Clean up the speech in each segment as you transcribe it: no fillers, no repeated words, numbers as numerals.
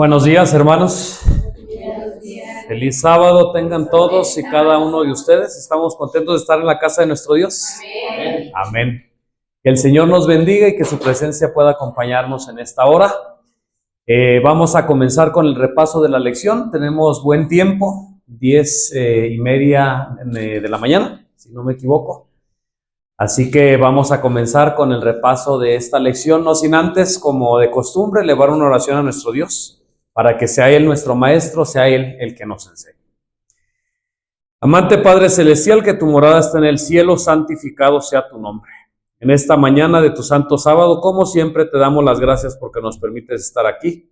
Buenos días, hermanos. Feliz sábado tengan todos y cada uno de ustedes. Estamos contentos de estar en la casa de nuestro Dios. Amén. Amén. Que el Señor nos bendiga y que su presencia pueda acompañarnos en esta hora. Vamos a comenzar con el repaso de la lección. Tenemos buen tiempo, 10:30 de la mañana, si no me equivoco. Así que vamos a comenzar con el repaso de esta lección, no sin antes, como de costumbre, elevar una oración a nuestro Dios, para que sea Él nuestro Maestro, sea Él el que nos enseñe. Amante Padre Celestial, que tu morada está en el cielo, santificado sea tu nombre. En esta mañana de tu santo sábado, como siempre, te damos las gracias porque nos permites estar aquí,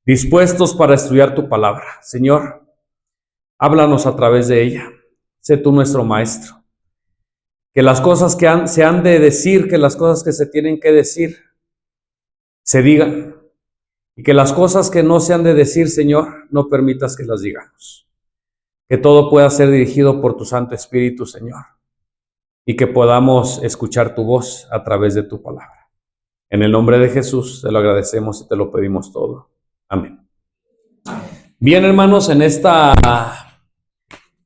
dispuestos para estudiar tu palabra. Señor, háblanos a través de ella. Sé tú nuestro Maestro. Que las cosas que se han de decir, que las cosas que se tienen que decir, se digan. Y que las cosas que no se han de decir, Señor, no permitas que las digamos. Que todo pueda ser dirigido por tu Santo Espíritu, Señor. Y que podamos escuchar tu voz a través de tu palabra. En el nombre de Jesús te lo agradecemos y te lo pedimos todo. Amén. Bien, hermanos, en esta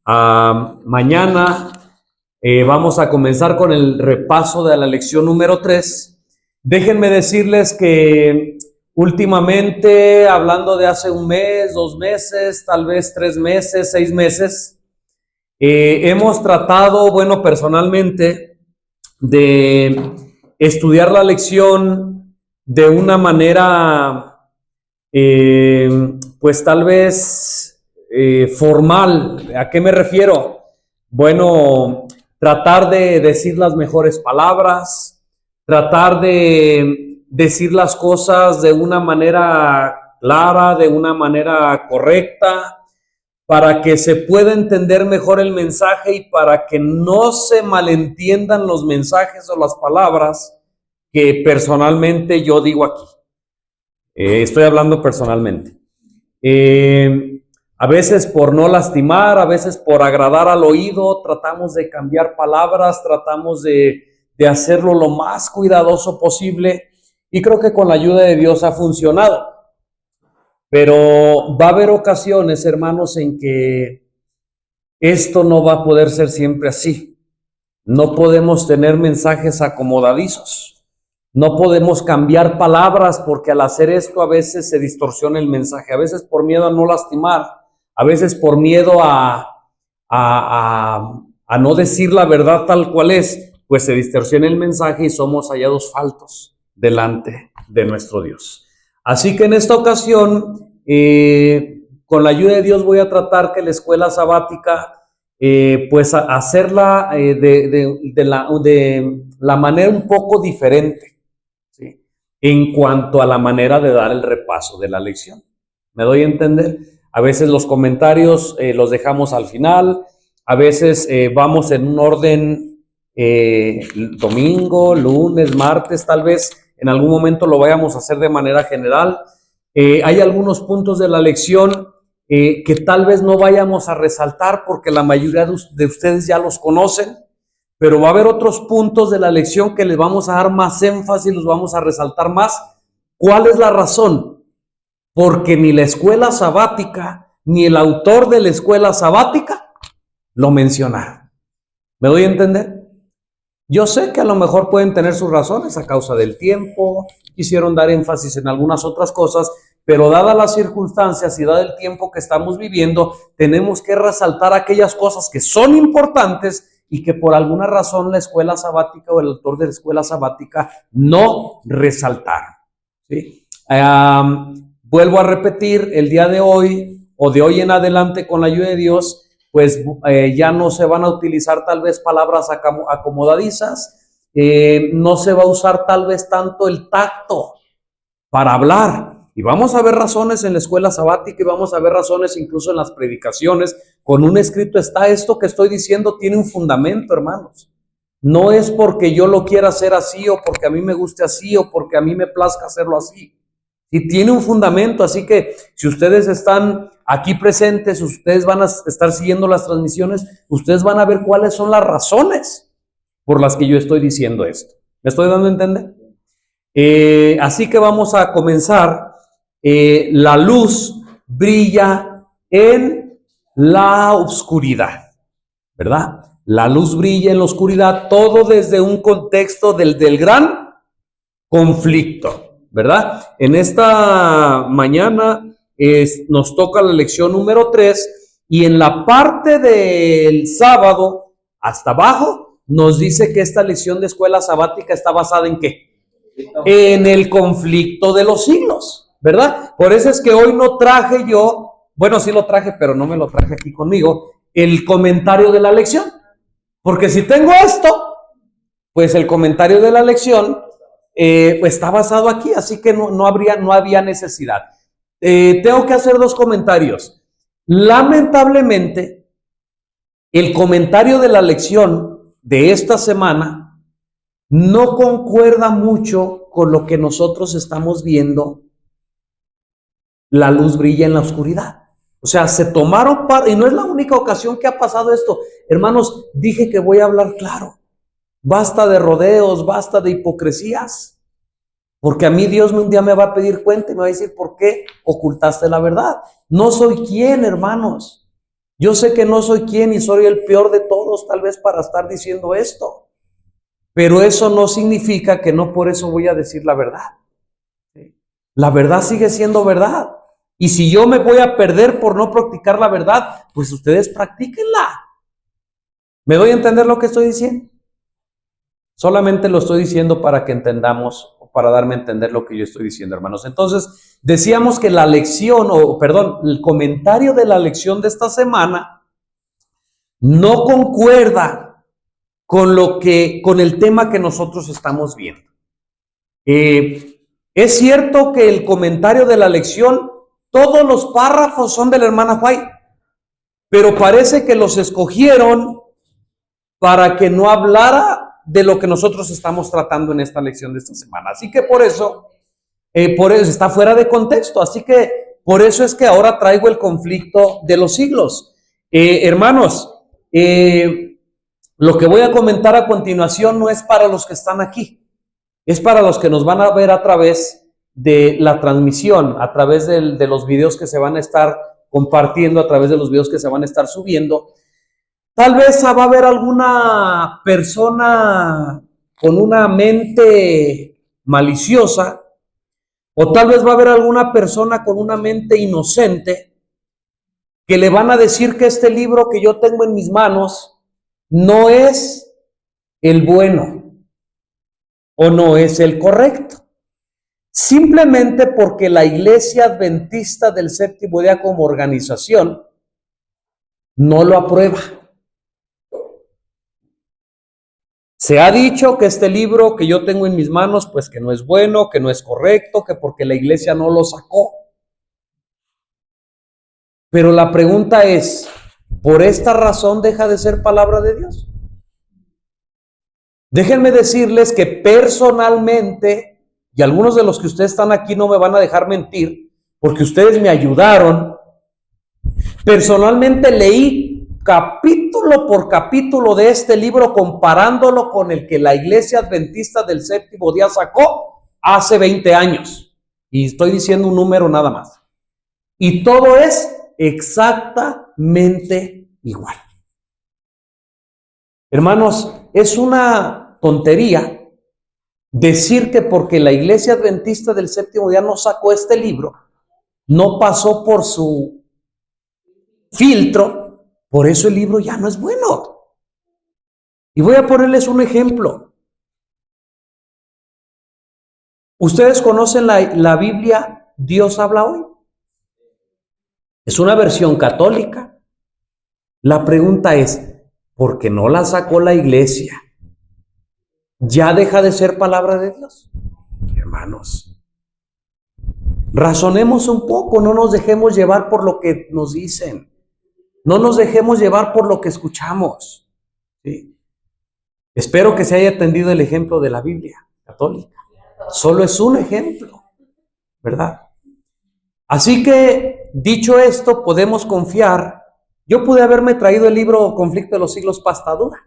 mañana vamos a comenzar con el repaso de la lección número 3. Déjenme decirles que últimamente, hablando de hace un mes, 2 meses, tal vez 3 meses, 6 meses, hemos tratado, personalmente, de estudiar la lección de una manera, pues tal vez formal. ¿A qué me refiero? Bueno, tratar de decir las mejores palabras, tratar de decir las cosas de una manera clara, de una manera correcta, para que se pueda entender mejor el mensaje y para que no se malentiendan los mensajes o las palabras que personalmente yo digo aquí. Estoy hablando personalmente. A veces por no lastimar, a veces por agradar al oído, tratamos de cambiar palabras, tratamos de hacerlo lo más cuidadoso posible y creo que con la ayuda de Dios ha funcionado. Pero va a haber ocasiones, hermanos, en que esto no va a poder ser siempre así. No podemos tener mensajes acomodadizos. No podemos cambiar palabras porque al hacer esto a veces se distorsiona el mensaje, a veces por miedo a no lastimar, a veces por miedo a no decir la verdad tal cual es, pues se distorsiona el mensaje y somos hallados faltos delante de nuestro Dios. Así que en esta ocasión, con la ayuda de Dios voy a tratar que la escuela sabática, pues hacerla de la manera un poco diferente, ¿sí? En cuanto a la manera de dar el repaso de la lección. ¿Me doy a entender? A veces los comentarios los dejamos al final, a veces vamos en un orden domingo, lunes, martes, tal vez en algún momento lo vayamos a hacer de manera general. Hay algunos puntos de la lección que tal vez no vayamos a resaltar porque la mayoría de ustedes ya los conocen, pero va a haber otros puntos de la lección que les vamos a dar más énfasis, los vamos a resaltar más. ¿Cuál es la razón? Porque ni la escuela sabática, ni el autor de la escuela sabática lo mencionaron. ¿Me doy a entender? Yo sé que a lo mejor pueden tener sus razones a causa del tiempo, quisieron dar énfasis en algunas otras cosas, pero dadas las circunstancias y dado el tiempo que estamos viviendo, tenemos que resaltar aquellas cosas que son importantes y que por alguna razón la escuela sabática o el autor de la escuela sabática no resaltaron, ¿sí? Vuelvo a repetir, el día de hoy o de hoy en adelante con la ayuda de Dios, pues ya no se van a utilizar tal vez palabras acomodadizas, no se va a usar tal vez tanto el tacto para hablar. Y vamos a ver razones en la escuela sabática y vamos a ver razones incluso en las predicaciones. Con un escrito está esto que estoy diciendo, tiene un fundamento, hermanos. No es porque yo lo quiera hacer así o porque a mí me guste así o porque a mí me plazca hacerlo así. Y tiene un fundamento, así que si ustedes están aquí presentes, ustedes van a estar siguiendo las transmisiones, ustedes van a ver cuáles son las razones por las que yo estoy diciendo esto. ¿Me estoy dando a entender? Así que vamos a comenzar la luz brilla en la oscuridad, ¿verdad? La luz brilla en la oscuridad, todo desde un contexto del gran conflicto, ¿verdad? En esta mañana nos toca la lección número 3 y en la parte del sábado hasta abajo nos dice que esta lección de escuela sabática está basada en ¿qué? En el conflicto de los siglos, ¿verdad? Por eso es que hoy no traje yo, bueno, sí lo traje, pero no me lo traje aquí conmigo, el comentario de la lección. Porque si tengo esto, pues el comentario de la lección pues está basado aquí, así que no había necesidad. Tengo que hacer dos comentarios. Lamentablemente, el comentario de la lección de esta semana no concuerda mucho con lo que nosotros estamos viendo. La luz brilla en la oscuridad. O sea, se tomaron y no es la única ocasión que ha pasado esto. Hermanos, dije que voy a hablar claro. Basta de rodeos, basta de hipocresías. Porque a mí Dios un día me va a pedir cuenta y me va a decir, ¿por qué ocultaste la verdad? No soy quien, hermanos. Yo sé que no soy quien y soy el peor de todos, tal vez para estar diciendo esto. Pero eso no significa que no por eso voy a decir la verdad. La verdad sigue siendo verdad. Y si yo me voy a perder por no practicar la verdad, pues ustedes practíquenla. ¿Me doy a entender lo que estoy diciendo? Solamente lo estoy diciendo para que entendamos, o para darme a entender lo que yo estoy diciendo, hermanos. Entonces, decíamos que la lección, el comentario de la lección de esta semana no concuerda con el tema que nosotros estamos viendo. Es cierto que el comentario de la lección, todos los párrafos son de la hermana White, pero parece que los escogieron para que no hablara de lo que nosotros estamos tratando en esta lección de esta semana. Así que por eso está fuera de contexto. Así que por eso es que ahora traigo el conflicto de los siglos. Hermanos, lo que voy a comentar a continuación no es para los que están aquí, es para los que nos van a ver a través de la transmisión, a través de los videos que se van a estar compartiendo, a través de los videos que se van a estar subiendo. Tal vez va a haber alguna persona con una mente maliciosa, o tal vez va a haber alguna persona con una mente inocente que le van a decir que este libro que yo tengo en mis manos no es el bueno o no es el correcto. Simplemente porque la Iglesia Adventista del Séptimo Día como organización no lo aprueba. Se ha dicho que este libro que yo tengo en mis manos, pues que no es bueno, que no es correcto, que porque la iglesia no lo sacó. Pero la pregunta es, ¿por esta razón deja de ser palabra de Dios? Déjenme decirles que personalmente, y algunos de los que ustedes están aquí no me van a dejar mentir, porque ustedes me ayudaron, personalmente leí capítulo por capítulo de este libro comparándolo con el que la Iglesia Adventista del Séptimo Día sacó hace 20 años. Y estoy diciendo un número nada más. Y todo es exactamente igual. Hermanos, es una tontería decir que porque la Iglesia Adventista del Séptimo Día no sacó este libro, no pasó por su filtro, por eso el libro ya no es bueno. Y voy a ponerles un ejemplo. ¿Ustedes conocen la Biblia Dios habla hoy? Es una versión católica. La pregunta es, ¿por qué no la sacó la iglesia? ¿Ya deja de ser palabra de Dios? Hermanos, razonemos un poco, no nos dejemos llevar por lo que nos dicen. No nos dejemos llevar por lo que escuchamos. ¿Sí? Espero que se haya atendido el ejemplo de la Biblia católica. Solo es un ejemplo, ¿verdad? Así que, dicho esto, podemos confiar. Yo pude haberme traído el libro Conflicto de los Siglos pasta dura,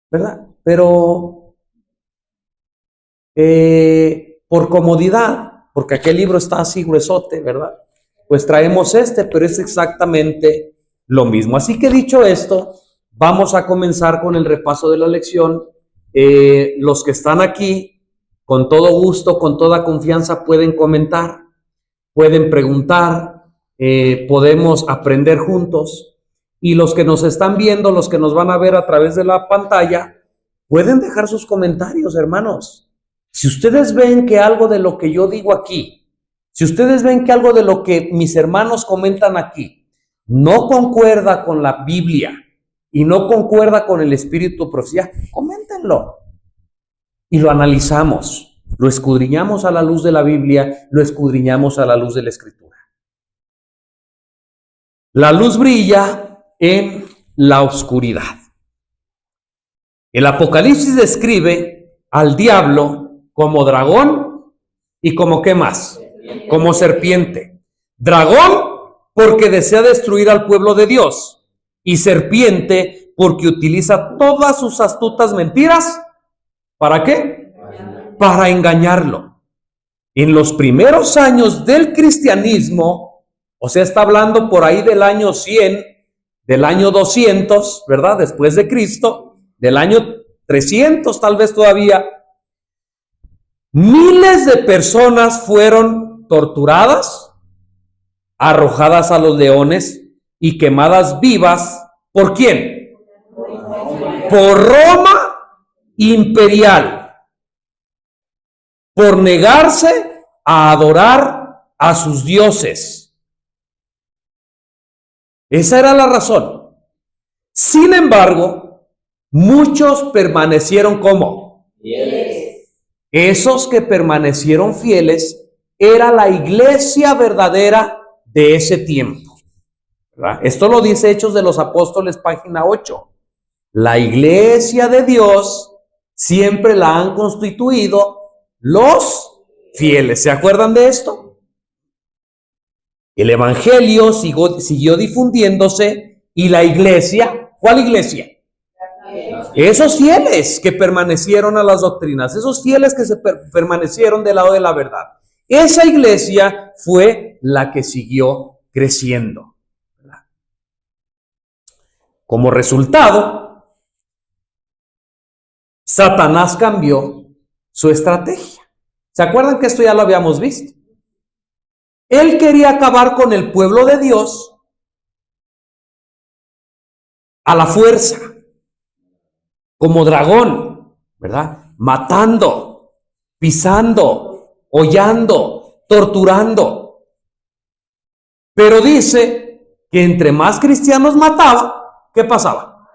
¿verdad? Pero por comodidad porque aquel libro está así gruesote, ¿verdad? Pues traemos pero es exactamente lo mismo. Así que dicho esto, vamos a comenzar con el repaso de la lección. Los que están aquí, con todo gusto, con toda confianza, pueden comentar, pueden preguntar, podemos aprender juntos. Y los que nos están viendo, los que nos van a ver a través de la pantalla, pueden dejar sus comentarios, hermanos. Si ustedes ven que algo de lo que yo digo aquí, si ustedes ven que algo de lo que mis hermanos comentan aquí no concuerda con la Biblia y no concuerda con el espíritu de profecía, coméntenlo y lo analizamos, lo escudriñamos a la luz de la Biblia, lo escudriñamos a la luz de la Escritura. La luz brilla en la oscuridad. El Apocalipsis describe al diablo como dragón y como ¿qué más? Como serpiente. Dragón porque desea destruir al pueblo de Dios y serpiente porque utiliza todas sus astutas mentiras. ¿Para qué? Para engañarlo. En los primeros años del cristianismo, o sea, está hablando por ahí del año 100, del año 200, ¿verdad? Después de Cristo, del año 300 tal vez todavía, miles de personas fueron torturadas, arrojadas a los leones y quemadas vivas. ¿Por quién? Por Roma imperial, por negarse a adorar a sus dioses. Esa era la razón. Sin embargo, muchos permanecieron como fieles. Esos que permanecieron fieles era la iglesia verdadera de ese tiempo, ¿verdad? Esto lo dice Hechos de los Apóstoles, página 8. La iglesia de Dios siempre la han constituido los fieles. ¿Se acuerdan de esto? El evangelio siguió difundiéndose y la iglesia, ¿cuál iglesia? Esos fieles que permanecieron a las doctrinas, esos fieles que permanecieron del lado de la verdad. Esa iglesia fue la que siguió creciendo. Como resultado, Satanás cambió su estrategia. ¿Se acuerdan que esto ya lo habíamos visto? Él quería acabar con el pueblo de Dios a la fuerza, como dragón, ¿verdad? Matando, pisando, hollando, torturando. Pero dice que entre más cristianos mataba, ¿qué pasaba?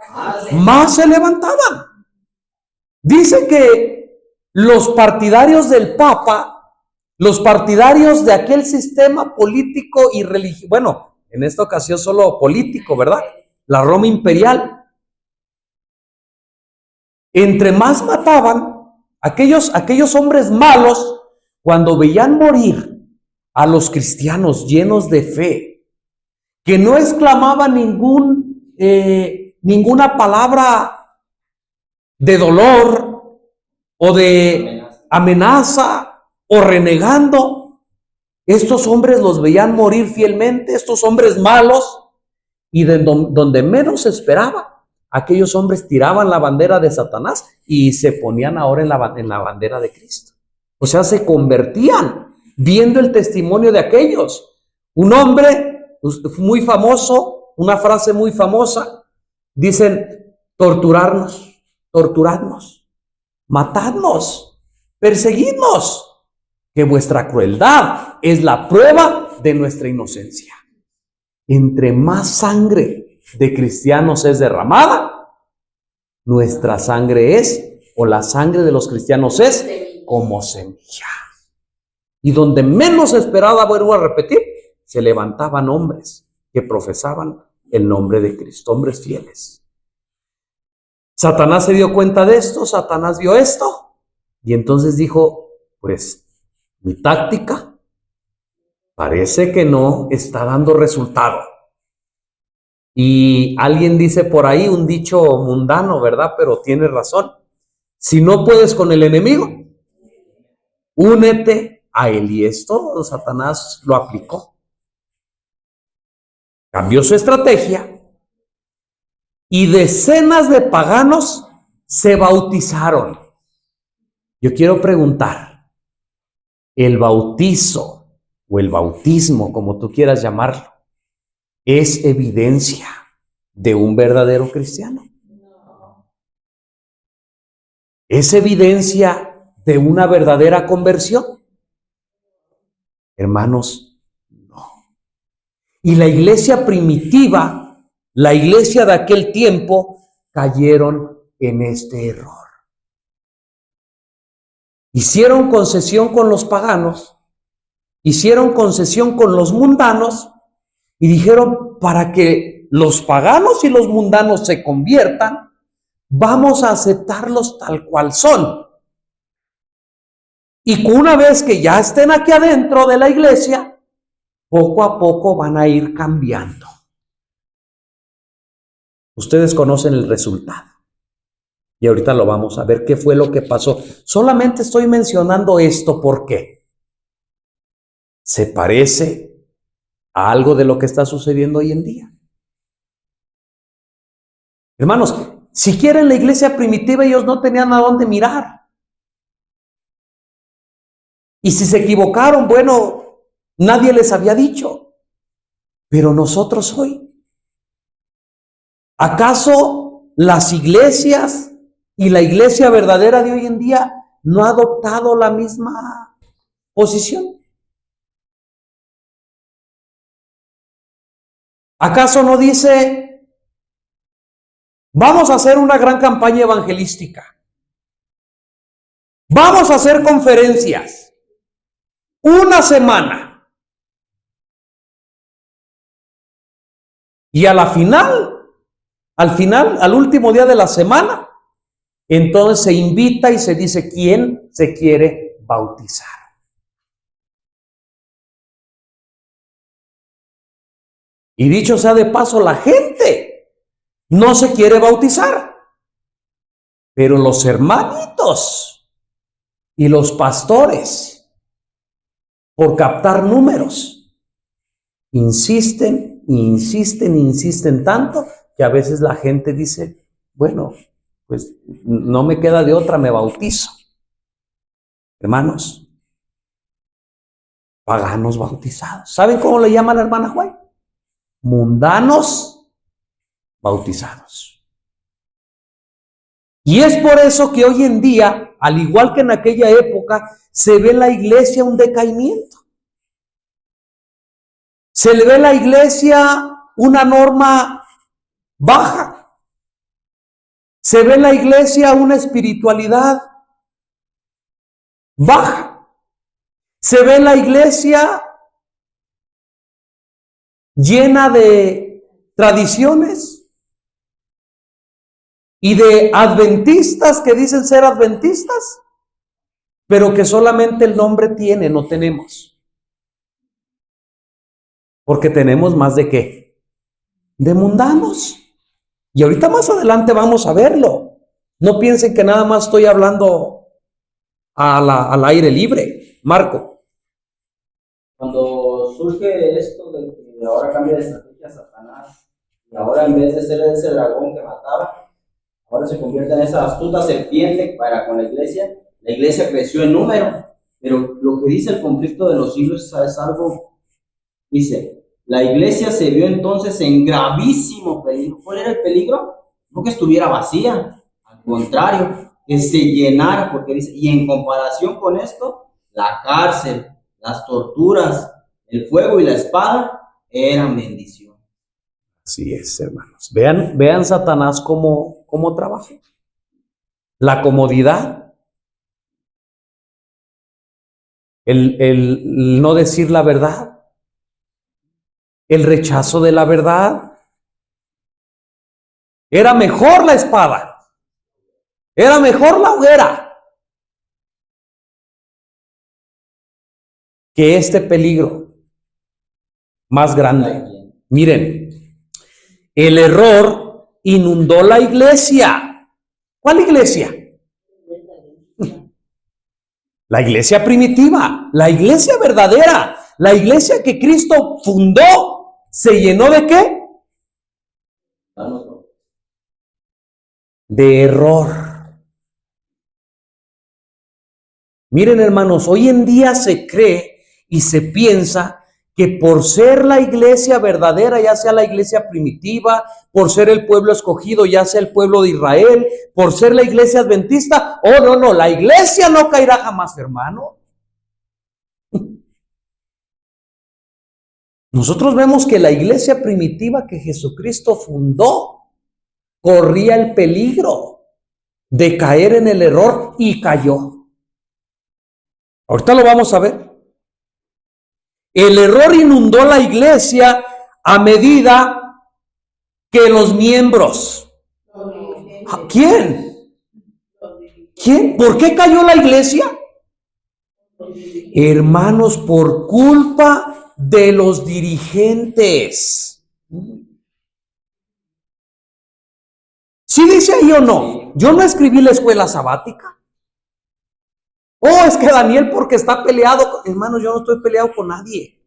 Más se levantaban. Dice que los partidarios del Papa, los partidarios de aquel sistema político y religioso, bueno, en esta ocasión solo político, ¿verdad? La Roma imperial. Entre más mataban, aquellos hombres malos, cuando veían morir a los cristianos llenos de fe, que no exclamaban ninguna palabra de dolor o de amenaza o renegando, estos hombres los veían morir fielmente, estos hombres malos, y de donde menos esperaba, aquellos hombres tiraban la bandera de Satanás y se ponían ahora en la bandera de Cristo. O sea, se convertían viendo el testimonio de aquellos. Un hombre muy famoso, una frase muy famosa, dicen: torturarnos, matadnos, perseguidnos, que vuestra crueldad es la prueba de nuestra inocencia. Entre más sangre de cristianos es derramada, nuestra sangre o la sangre de los cristianos es como semilla. Y donde menos esperaba, vuelvo a repetir, se levantaban hombres que profesaban el nombre de Cristo, hombres fieles. Satanás se dio cuenta de esto, Satanás vio esto, y entonces dijo: pues mi táctica parece que no está dando resultado. Y alguien dice por ahí un dicho mundano, ¿verdad? Pero tiene razón. Si no puedes con el enemigo, únete a él, y esto Satanás lo aplicó. Cambió su estrategia y decenas de paganos se bautizaron. Yo quiero preguntar, ¿el bautizo o el bautismo, como tú quieras llamarlo, es evidencia de un verdadero cristiano? ¿Es evidencia de una verdadera conversión? Hermanos, no. Y la iglesia primitiva, la iglesia de aquel tiempo, cayeron en este error. Hicieron concesión con los paganos, hicieron concesión con los mundanos y dijeron, para que los paganos y los mundanos se conviertan, vamos a aceptarlos tal cual son. Y una vez que ya estén aquí adentro de la iglesia, poco a poco van a ir cambiando. Ustedes conocen el resultado. Y ahorita lo vamos a ver qué fue lo que pasó. Solamente estoy mencionando esto porque se parece a algo de lo que está sucediendo hoy en día. Hermanos, si quieren la iglesia primitiva, ellos no tenían a dónde mirar. Y si se equivocaron, bueno, nadie les había dicho. Pero nosotros hoy, ¿acaso las iglesias y la iglesia verdadera de hoy en día no ha adoptado la misma posición? ¿Acaso no dice, vamos a hacer una gran campaña evangelística? Vamos a hacer conferencias. Una semana. Y al final, al último día de la semana, entonces se invita y se dice quién se quiere bautizar. Y dicho sea de paso, la gente no se quiere bautizar. Pero los hermanitos y los pastores, por captar números, insisten tanto que a veces la gente dice, bueno, pues no me queda de otra, me bautizo. Hermanos, paganos bautizados. ¿Saben cómo le llama la hermana Juan? Mundanos bautizados. Y es por eso que hoy en día, al igual que en aquella época, se ve en la iglesia un decaimiento. Se le ve en la iglesia una norma baja. Se ve en la iglesia una espiritualidad baja. Se ve en la iglesia llena de tradiciones y de adventistas que dicen ser adventistas, pero que solamente el nombre tiene, no tenemos. Porque tenemos más de ¿qué? De mundanos. Y ahorita más adelante vamos a verlo. No piensen que nada más estoy hablando al aire libre. Marco. Cuando surge esto de que ahora cambia de estrategia Satanás, y ahora en vez de ser ese dragón que mataba, ahora se convierte en esa astuta serpiente para con la iglesia creció en número. Pero lo que dice el conflicto de los siglos es algo, dice, la iglesia se vio entonces en gravísimo peligro. ¿Cuál era el peligro? No que estuviera vacía, al contrario, que se llenara, porque dice, y en comparación con esto, la cárcel, las torturas, el fuego y la espada eran bendición. Así es, hermanos. Vean Satanás cómo trabaja. La comodidad, el no decir la verdad, el rechazo de la verdad. Era mejor la espada, era mejor la hoguera que este peligro más grande. Miren, el error inundó la iglesia. ¿Cuál iglesia? La iglesia primitiva, la iglesia verdadera, la iglesia que Cristo fundó, ¿se llenó de qué? De error. Miren, hermanos, hoy en día se cree y se piensa que por ser la iglesia verdadera, ya sea la iglesia primitiva, por ser el pueblo escogido, ya sea el pueblo de Israel, por ser la iglesia adventista, oh no, la iglesia no caerá jamás, hermano. Nosotros vemos que la iglesia primitiva que Jesucristo fundó corría el peligro de caer en el error y cayó. Ahorita lo vamos a ver. El error inundó la iglesia a medida que los miembros. ¿Quién? ¿Quién? ¿Por qué cayó la iglesia? Hermanos, por culpa de los dirigentes. ¿Sí dice ahí o no? Yo no escribí la escuela sabática. Oh, es que Daniel porque está peleado. Hermanos, yo no estoy peleado con nadie.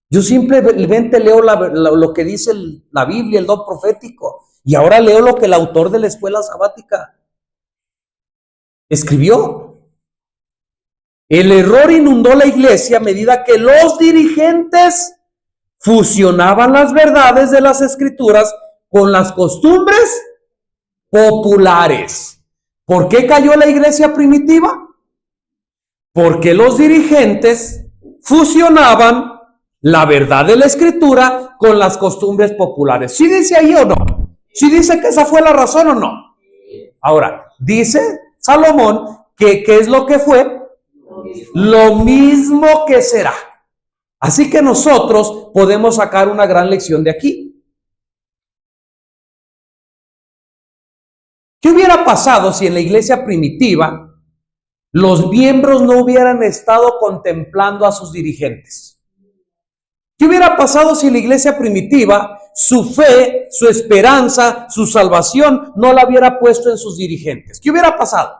Yo simplemente leo lo que dice la Biblia, el don profético. Y ahora leo lo que el autor de la escuela sabática escribió. El error inundó la iglesia a medida que los dirigentes fusionaban las verdades de las escrituras con las costumbres populares. ¿Por qué cayó la iglesia primitiva? Porque los dirigentes fusionaban la verdad de la escritura con las costumbres populares. ¿Sí dice ahí o no? ¿Sí dice que esa fue la razón o no? Ahora, dice Salomón que ¿qué es lo que fue? Lo mismo que será. Así que nosotros podemos sacar una gran lección de aquí. ¿Qué hubiera pasado si en la iglesia primitiva los miembros no hubieran estado contemplando a sus dirigentes? ¿Qué hubiera pasado si la iglesia primitiva, su fe, su esperanza, su salvación, no la hubiera puesto en sus dirigentes? ¿Qué hubiera pasado?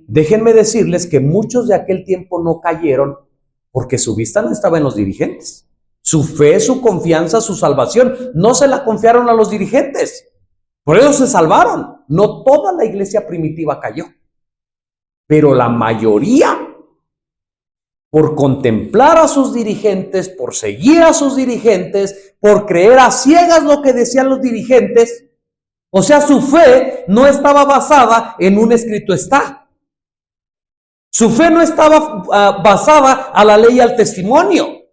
Déjenme decirles que muchos de aquel tiempo no cayeron porque su vista no estaba en los dirigentes. Su fe, su confianza, su salvación, no se la confiaron a los dirigentes. Por eso se salvaron. No toda la iglesia primitiva cayó. Pero la mayoría, por contemplar a sus dirigentes, por seguir a sus dirigentes, por creer a ciegas lo que decían los dirigentes, o sea, su fe no estaba basada en un escrito está. Su fe no estaba basada a la ley y al testimonio,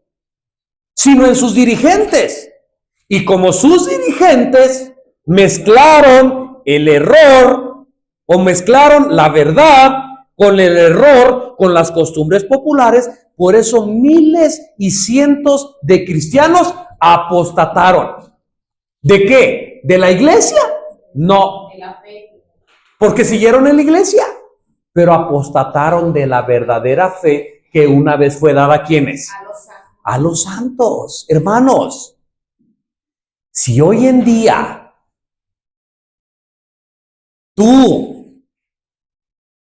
sino en sus dirigentes. Y como sus dirigentes mezclaron el error o mezclaron la verdad con el error, con las costumbres populares, por eso miles y cientos de cristianos apostataron. ¿De qué? ¿De la iglesia? No. De la fe. Porque siguieron en la iglesia, pero apostataron de la verdadera fe que una vez fue dada a ¿quiénes? A los santos. Hermanos, si hoy en día tú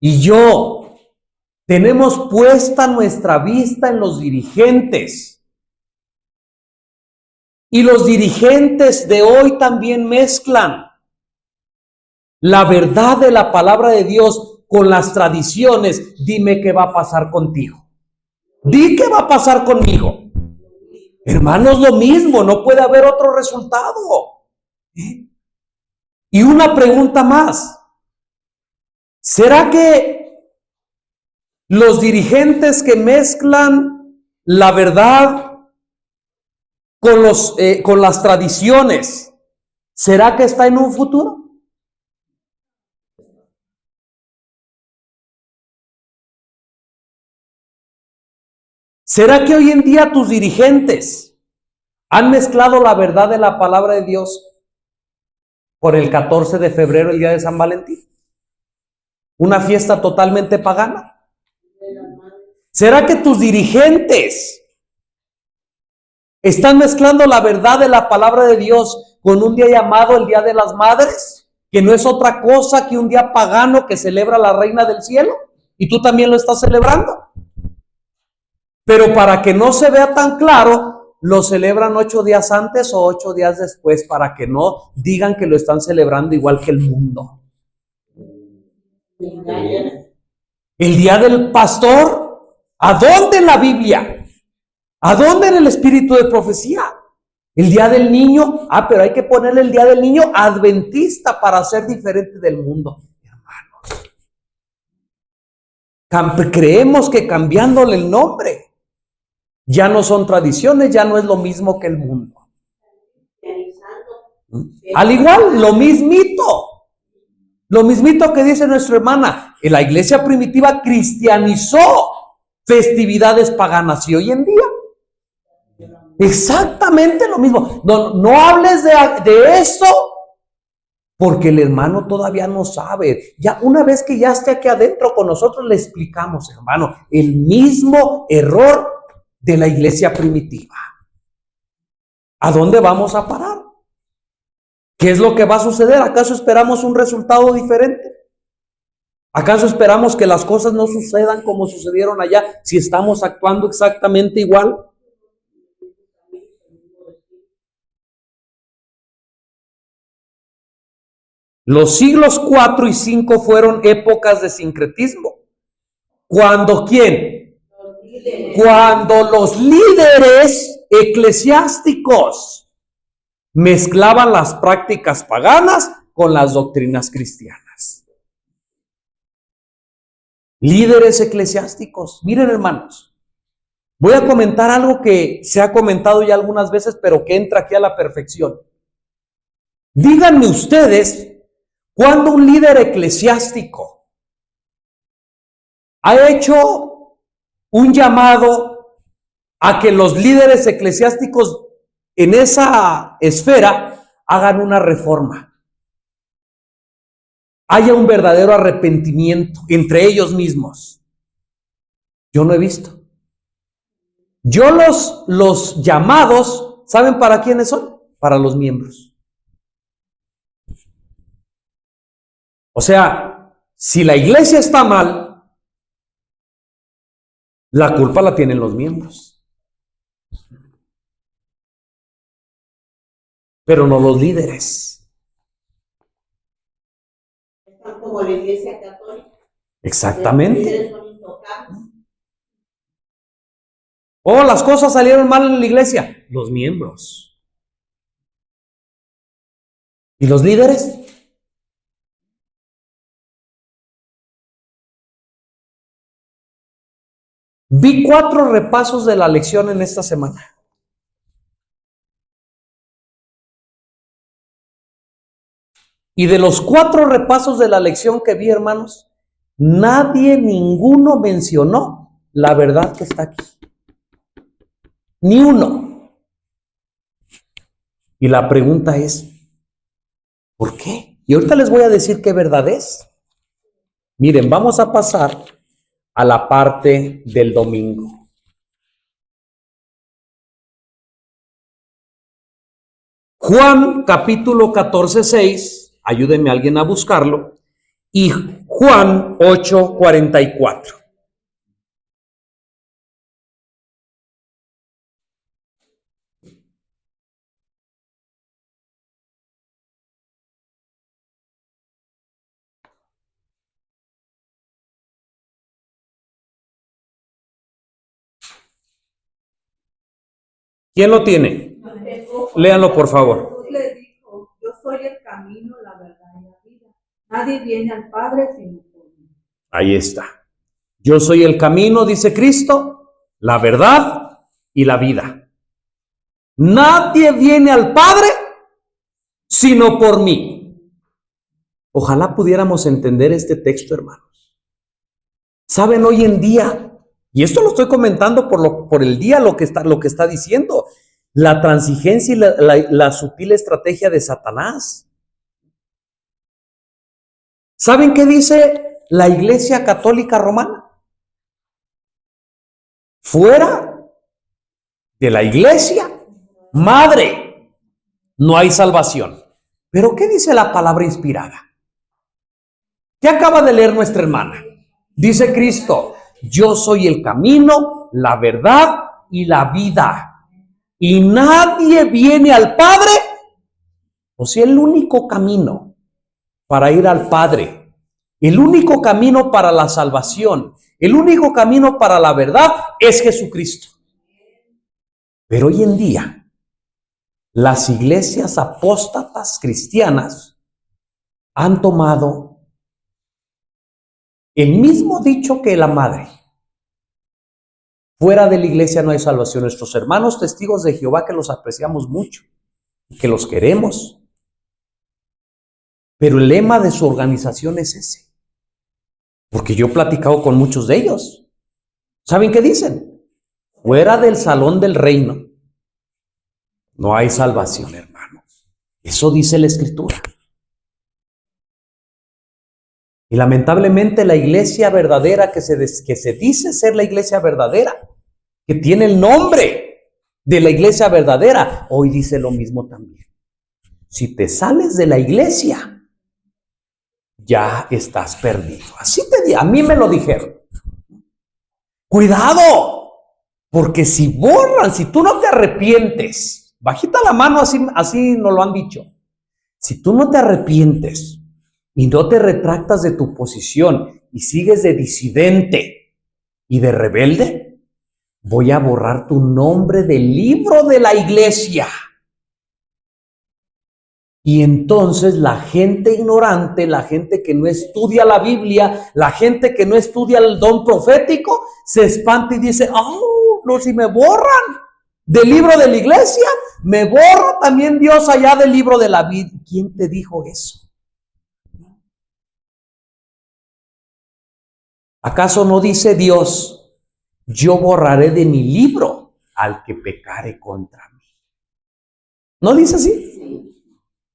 y yo tenemos puesta nuestra vista en los dirigentes, y los dirigentes de hoy también mezclan la verdad de la palabra de Dios con las tradiciones, dime qué va a pasar contigo. Di qué va a pasar conmigo. Hermanos, lo mismo, no puede haber otro resultado. Y una pregunta más. ¿Será que los dirigentes que mezclan la verdad con las tradiciones, será que está en un futuro? ¿Será que hoy en día tus dirigentes han mezclado la verdad de la palabra de Dios por el 14 de febrero, el día de San Valentín? ¿Una fiesta totalmente pagana? ¿Será que tus dirigentes están mezclando la verdad de la palabra de Dios con un día llamado el Día de las Madres, que no es otra cosa que un día pagano que celebra la Reina del Cielo? y tú también lo estás celebrando. Pero para que no se vea tan claro, lo celebran 8 días antes o 8 días después, para que no digan que lo están celebrando igual que el mundo. El día del pastor, ¿a dónde en la Biblia? ¿A dónde en el espíritu de profecía? El día del niño, pero hay que ponerle el día del niño adventista para ser diferente del mundo. Hermanos, creemos que cambiándole el nombre, ya no son tradiciones, ya no es lo mismo que el mundo. Al igual, lo mismito que dice nuestra hermana, la iglesia primitiva cristianizó festividades paganas y hoy en día exactamente lo mismo. No hables de eso, porque el hermano todavía no sabe. Ya una vez que ya esté aquí adentro con nosotros, le explicamos, hermano, el mismo error de la iglesia primitiva. ¿A dónde vamos a parar? ¿Qué es lo que va a suceder? ¿Acaso esperamos un resultado diferente? ¿Acaso esperamos que las cosas no sucedan como sucedieron allá si estamos actuando exactamente igual? Los siglos 4 y 5 fueron épocas de sincretismo. ¿Cuándo quién? Cuando los líderes eclesiásticos mezclaban las prácticas paganas con las doctrinas cristianas. Líderes eclesiásticos. Miren, hermanos, voy a comentar algo que se ha comentado ya algunas veces, pero que entra aquí a la perfección. Díganme ustedes, ¿cuándo un líder eclesiástico ha hecho un llamado a que los líderes eclesiásticos en esa esfera hagan una reforma? Haya un verdadero arrepentimiento entre ellos mismos. Yo no he visto. Yo los llamados, ¿saben para quiénes son? Para los miembros. O sea, si la iglesia está mal, la culpa la tienen los miembros, pero no los líderes. Están como la iglesia católica. Exactamente. Los líderes son intocables. Oh, las cosas salieron mal en la iglesia. Los miembros. ¿Y los líderes? Vi 4 repasos de la lección en esta semana. Y de los 4 repasos de la lección que vi, hermanos, ninguno mencionó la verdad que está aquí. Ni uno. Y la pregunta es, ¿por qué? Y ahorita les voy a decir qué verdad es. Miren, vamos a pasar a la parte del domingo. Juan capítulo 14:6, ayúdenme alguien a buscarlo, y Juan 8:44. ¿Quién lo tiene? Léanlo, por favor. Jesús le dijo, yo soy el camino, la verdad y la vida. Nadie viene al Padre sino por mí. Ahí está. Yo soy el camino, dice Cristo, la verdad y la vida. Nadie viene al Padre sino por mí. Ojalá pudiéramos entender este texto, hermanos. Saben, hoy en día, y esto lo estoy comentando por el día, lo que está diciendo, la transigencia y la sutil estrategia de Satanás. ¿Saben qué dice la Iglesia Católica Romana? Fuera de la Iglesia Madre no hay salvación. ¿Pero qué dice la palabra inspirada? ¿Qué acaba de leer nuestra hermana? Dice Cristo, yo soy el camino, la verdad y la vida. Y nadie viene al Padre, o sea, el único camino para ir al Padre, el único camino para la salvación, el único camino para la verdad es Jesucristo. Pero hoy en día, las iglesias apóstatas cristianas han tomado el mismo dicho que la madre. Fuera de la iglesia no hay salvación. Nuestros hermanos testigos de Jehová, que los apreciamos mucho, que los queremos, pero el lema de su organización es ese. Porque yo he platicado con muchos de ellos. ¿Saben qué dicen? Fuera del salón del reino no hay salvación, hermanos. Eso dice la Escritura. Y lamentablemente la iglesia verdadera que se dice ser la iglesia verdadera, que tiene el nombre de la iglesia verdadera, hoy dice lo mismo también. Si te sales de la iglesia, ya estás perdido. A mí me lo dijeron. Cuidado, porque si borran, si tú no te arrepientes, bajita la mano, así nos lo han dicho. Si tú no te arrepientes y no te retractas de tu posición y sigues de disidente y de rebelde, voy a borrar tu nombre del libro de la iglesia. Y entonces la gente ignorante, la gente que no estudia la Biblia, la gente que no estudia el don profético, se espanta y dice, no, si me borran del libro de la iglesia, me borra también Dios allá del libro de la vida. ¿Quién te dijo eso? ¿Acaso no dice Dios, yo borraré de mi libro al que pecare contra mí? ¿No dice así?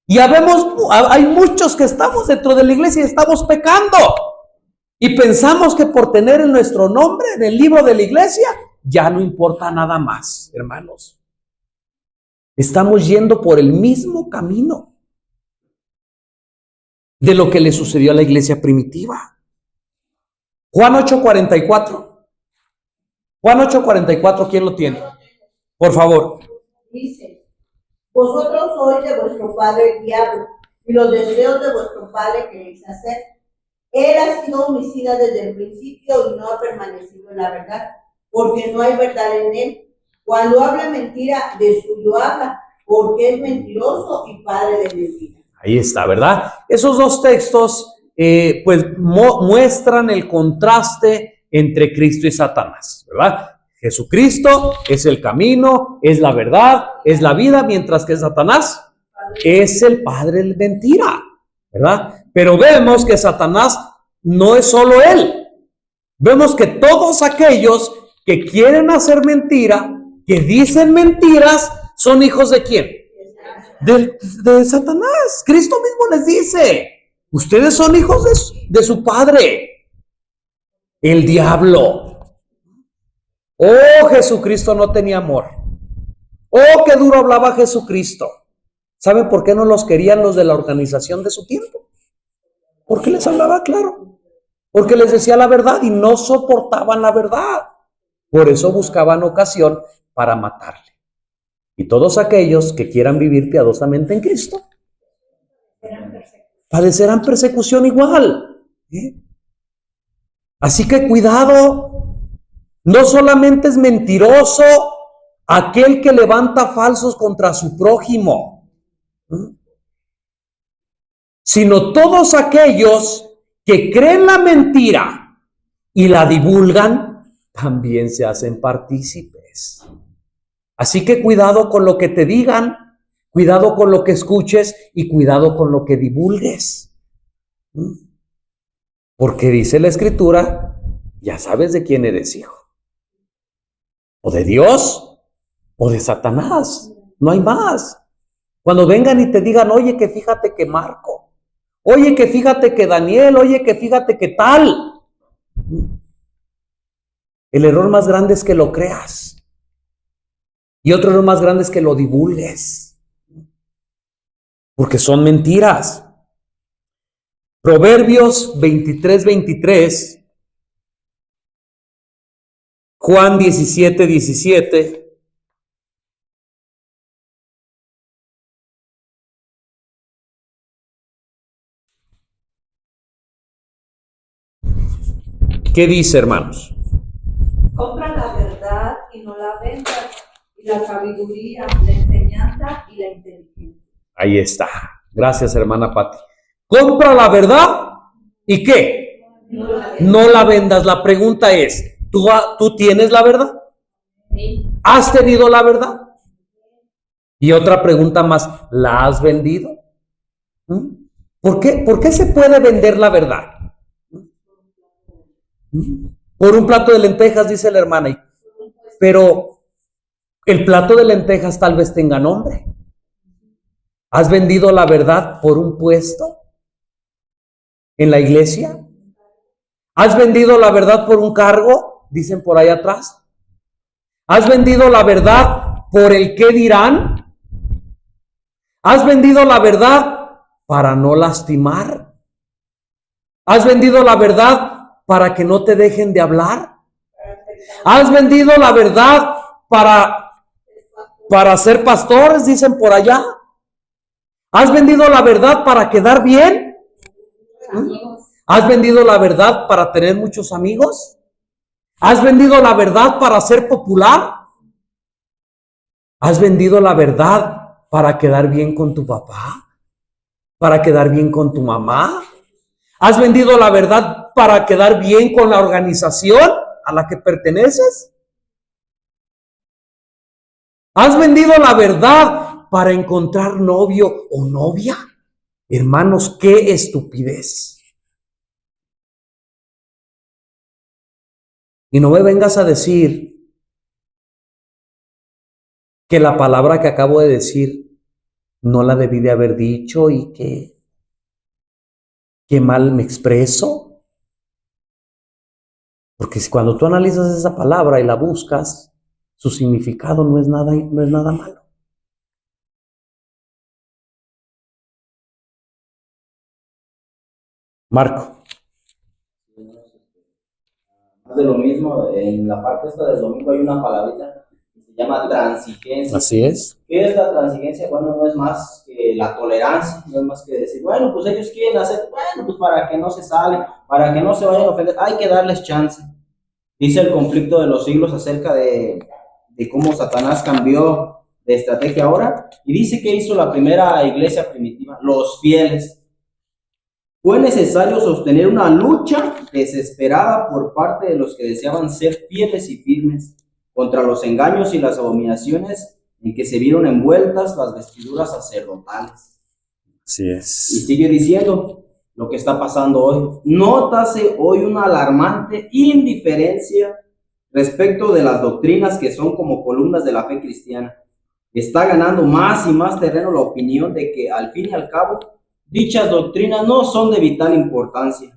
Y hay muchos que estamos dentro de la iglesia y estamos pecando. Y pensamos que por tener nuestro nombre en el libro de la iglesia, ya no importa nada más, hermanos. Estamos yendo por el mismo camino de lo que le sucedió a la iglesia primitiva. Juan 8:44. Juan 8:44, ¿quién lo tiene? Por favor. Dice, vosotros sois de vuestro padre el diablo, y los deseos de vuestro padre queréis hacer. Él ha sido homicida desde el principio y no ha permanecido en la verdad, porque no hay verdad en él. Cuando habla mentira, de suyo habla, porque es mentiroso y padre de mentira. Ahí está, ¿verdad? Esos dos textos pues muestran el contraste entre Cristo y Satanás, ¿verdad? Jesucristo es el camino, es la verdad, es la vida, mientras que Satanás es el padre de mentira, ¿verdad? Pero vemos que Satanás no es solo él. Vemos que todos aquellos que quieren hacer mentira, que dicen mentiras, son hijos ¿de quién? De Satanás. Cristo mismo les dice, ustedes son hijos de su padre, el diablo. Oh, Jesucristo no tenía amor. Oh, qué duro hablaba Jesucristo. ¿Saben por qué no los querían los de la organización de su tiempo? Porque les hablaba claro. Porque les decía la verdad y no soportaban la verdad. Por eso buscaban ocasión para matarle. Y todos aquellos que quieran vivir piadosamente en Cristo padecerán persecución igual. Así que cuidado. No solamente es mentiroso aquel que levanta falsos contra su prójimo, sino todos aquellos que creen la mentira y la divulgan, también se hacen partícipes. Así que cuidado con lo que te digan, cuidado con lo que escuches y cuidado con lo que divulgues. Porque dice la Escritura, ya sabes de quién eres hijo. O de Dios, o de Satanás. No hay más. Cuando vengan y te digan, oye, que fíjate que Marco, oye, que fíjate que Daniel, oye, que fíjate que tal. El error más grande es que lo creas. Y otro error más grande es que lo divulgues. Porque son mentiras. Proverbios 23:23 Juan 17, 17. ¿Qué dice, hermanos? Compra la verdad y no la vendas, y la sabiduría, la enseñanza y la inteligencia. Ahí está. Gracias, hermana Pati. Compra la verdad y ¿qué? No la vendas. La pregunta es, ¿tú tienes la verdad? ¿Has tenido la verdad? Y otra pregunta más, ¿la has vendido? ¿Por qué se puede vender la verdad? Por un plato de lentejas, dice la hermana. Pero el plato de lentejas tal vez tenga nombre. ¿Has vendido la verdad por un puesto en la iglesia? ¿Has vendido la verdad por un cargo? Dicen por ahí atrás. ¿Has vendido la verdad por el qué dirán? ¿Has vendido la verdad para no lastimar? ¿Has vendido la verdad para que no te dejen de hablar? ¿Has vendido la verdad para ser pastores? Dicen por allá. ¿Has vendido la verdad para quedar bien? ¿Has vendido la verdad para tener muchos amigos? ¿Has vendido la verdad para ser popular? ¿Has vendido la verdad para quedar bien con tu papá? ¿Para quedar bien con tu mamá? ¿Has vendido la verdad para quedar bien con la organización a la que perteneces? ¿Has vendido la verdad para encontrar novio o novia? Hermanos, qué estupidez. Y no me vengas a decir que la palabra que acabo de decir no la debí de haber dicho y que mal me expreso. Porque cuando tú analizas esa palabra y la buscas, su significado no es nada malo. Marco. Más de lo mismo, en la parte esta del domingo hay una palabrita que se llama transigencia. Así es. ¿Qué es la transigencia? Bueno, no es más que la tolerancia, no es más que decir, bueno, pues ellos quieren hacer, bueno, pues para que no se salen, para que no se vayan a ofender, hay que darles chance. Dice el conflicto de los siglos acerca de cómo Satanás cambió de estrategia ahora, y dice que hizo la primera iglesia primitiva, los fieles. Fue necesario sostener una lucha desesperada por parte de los que deseaban ser fieles y firmes contra los engaños y las abominaciones en que se vieron envueltas las vestiduras sacerdotales. Así es. Y sigue diciendo lo que está pasando hoy. Nótase hoy una alarmante indiferencia respecto de las doctrinas que son como columnas de la fe cristiana. Está ganando más y más terreno la opinión de que al fin y al cabo dichas doctrinas no son de vital importancia.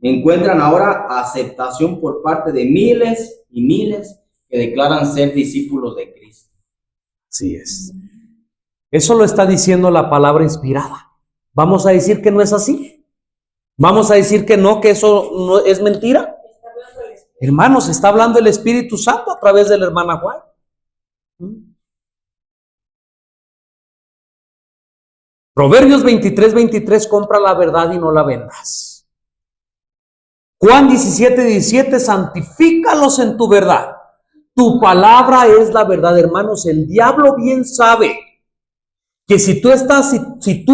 Encuentran ahora aceptación por parte de miles y miles que declaran ser discípulos de Cristo. Así es. Eso lo está diciendo la palabra inspirada. ¿Vamos a decir que no es así? ¿Vamos a decir que no, que eso no es mentira? Hermanos, está hablando el Espíritu Santo a través de la hermana Juan. Proverbios 23, 23, compra la verdad y no la vendas. Juan 17, 17, santifícalos en tu verdad. Tu palabra es la verdad, hermanos. El diablo bien sabe que si tú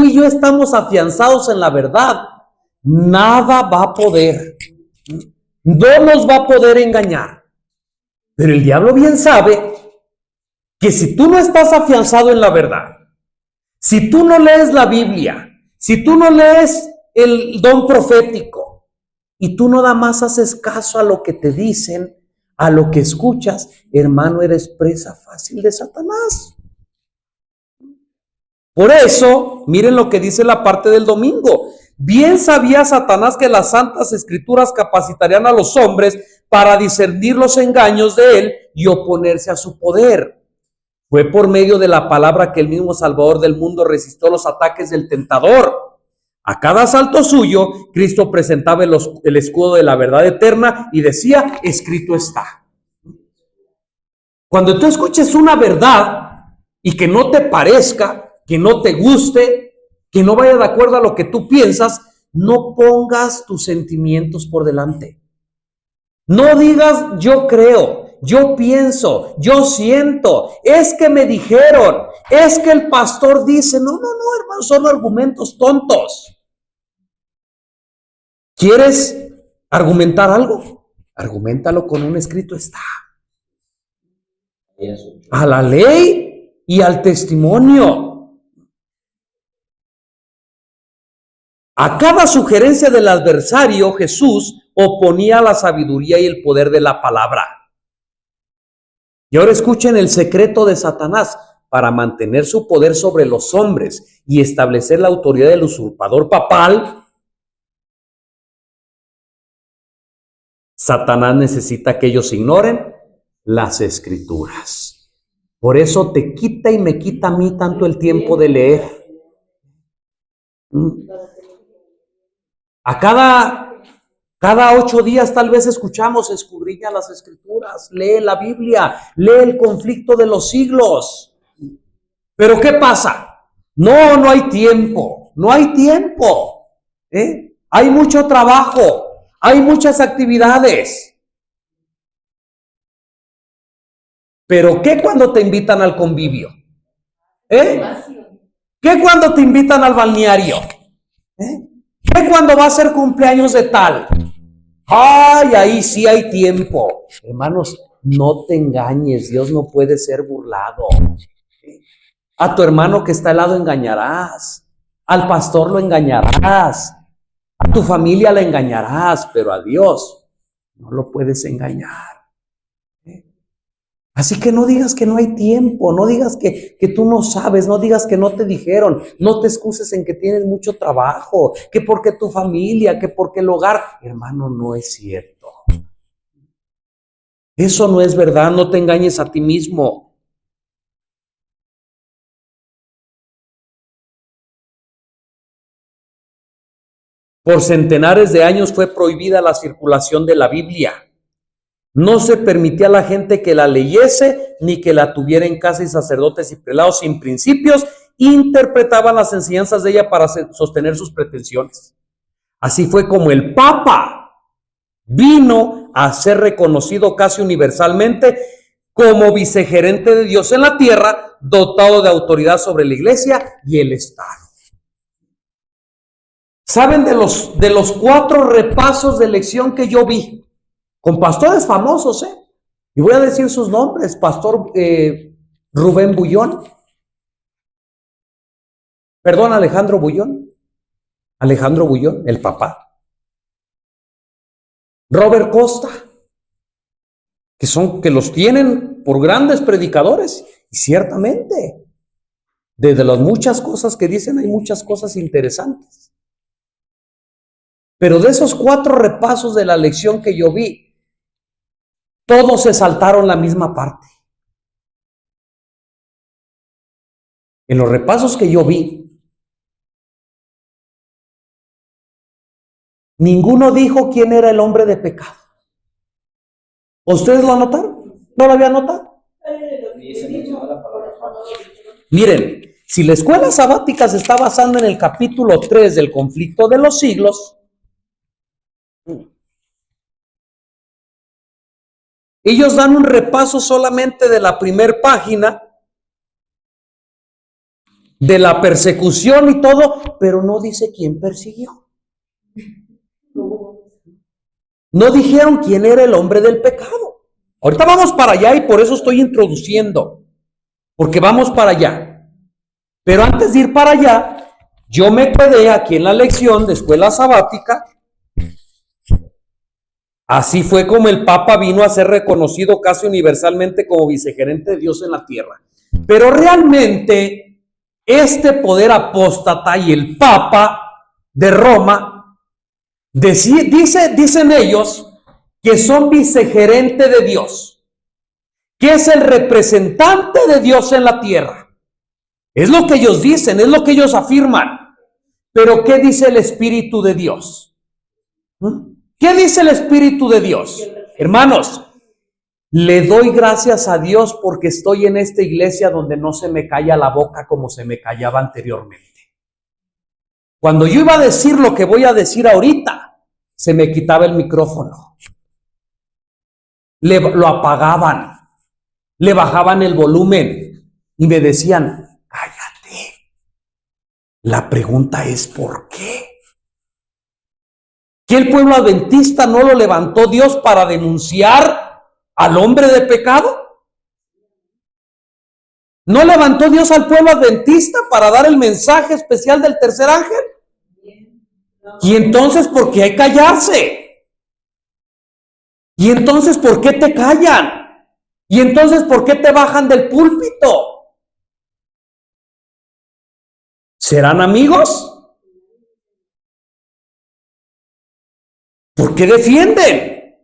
y yo estamos afianzados en la verdad, nada va a poder, no nos va a poder engañar. Pero el diablo bien sabe que si tú no estás afianzado en la verdad, si tú no lees la Biblia, si tú no lees el don profético y tú nada más haces caso a lo que te dicen, a lo que escuchas, hermano, eres presa fácil de Satanás. Por eso, miren lo que dice la parte del domingo. Bien sabía Satanás que las santas escrituras capacitarían a los hombres para discernir los engaños de él y oponerse a su poder. Fue por medio de la palabra que el mismo Salvador del mundo resistió los ataques del tentador. A cada asalto suyo, Cristo presentaba el escudo de la verdad eterna y decía, escrito está. Cuando tú escuches una verdad y que no te parezca, que no te guste, que no vaya de acuerdo a lo que tú piensas, no pongas tus sentimientos por delante. No digas yo creo, yo pienso, yo siento, es que me dijeron, es que el pastor dice. No, hermano, son argumentos tontos. ¿Quieres argumentar algo? Argumentalo con un escrito está. A la ley y al testimonio. A cada sugerencia del adversario, Jesús oponía la sabiduría y el poder de la palabra. Y ahora escuchen el secreto de Satanás para mantener su poder sobre los hombres y establecer la autoridad del usurpador papal. Satanás necesita que ellos ignoren las escrituras. Por eso te quita y me quita a mí tanto el tiempo de leer. A cada 8 días tal vez escuchamos, escudriña las escrituras, lee la Biblia, lee el conflicto de los siglos. Pero ¿qué pasa? No hay tiempo, no hay tiempo. Hay mucho trabajo, hay muchas actividades. Pero ¿qué cuando te invitan al convivio? ¿Qué cuando te invitan al balneario? ¿Qué cuando va a ser cumpleaños de tal? ¡Ay, ahí sí hay tiempo! Hermanos, no te engañes, Dios no puede ser burlado. A tu hermano que está al lado engañarás, al pastor lo engañarás, a tu familia la engañarás, pero a Dios no lo puedes engañar. Así que no digas que no hay tiempo, no digas que tú no sabes, no digas que no te dijeron, no te excuses en que tienes mucho trabajo, que porque tu familia, que porque el hogar. Hermano, no es cierto. Eso no es verdad, no te engañes a ti mismo. Por centenares de años fue prohibida la circulación de la Biblia. No se permitía a la gente que la leyese ni que la tuviera en casa, y sacerdotes y prelados sin principios interpretaban las enseñanzas de ella para sostener sus pretensiones. Así fue como el Papa vino a ser reconocido casi universalmente como vicegerente de Dios en la tierra, dotado de autoridad sobre la iglesia y el Estado. ¿Saben de los 4 repasos de lección que yo vi? Con pastores famosos, y voy a decir sus nombres: pastor Rubén Bullón, Alejandro Bullón, el papá, Robert Costa, que los tienen por grandes predicadores, y ciertamente, desde las muchas cosas que dicen, hay muchas cosas interesantes. Pero de esos 4 repasos de la lección que yo vi, todos se saltaron la misma parte. En los repasos que yo vi, ninguno dijo quién era el hombre de pecado. ¿Ustedes lo anotaron? ¿No lo habían notado? Miren, si la escuela sabática se está basando en el capítulo 3 del conflicto de los siglos, ellos dan un repaso solamente de la primera página, de la persecución y todo, pero no dice quién persiguió. No dijeron quién era el hombre del pecado. Ahorita vamos para allá y por eso estoy introduciendo, porque vamos para allá. Pero antes de ir para allá, yo me quedé aquí en la lección de escuela sabática. Así fue como el Papa vino a ser reconocido casi universalmente como vicegerente de Dios en la tierra. Pero realmente este poder apóstata y el Papa de Roma, dicen ellos que son vicegerente de Dios, que es el representante de Dios en la tierra. Es lo que ellos dicen, es lo que ellos afirman. Pero ¿qué dice el Espíritu de Dios? ¿Qué dice el Espíritu de Dios? Hermanos, Le doy gracias a Dios porque estoy en esta iglesia donde no se me calla la boca como se me callaba anteriormente. Cuando yo iba a decir lo que voy a decir ahorita, se me quitaba el micrófono. Lo apagaban, le bajaban el volumen y me decían, cállate. La pregunta es, ¿por qué? ¿Que el pueblo adventista no lo levantó Dios para denunciar al hombre de pecado? ¿No levantó Dios al pueblo adventista para dar el mensaje especial del tercer ángel? Y entonces, ¿por qué hay que callarse? Y entonces, ¿por qué te callan? Y entonces, ¿por qué te bajan del púlpito? ¿Serán amigos? ¿Por qué defienden?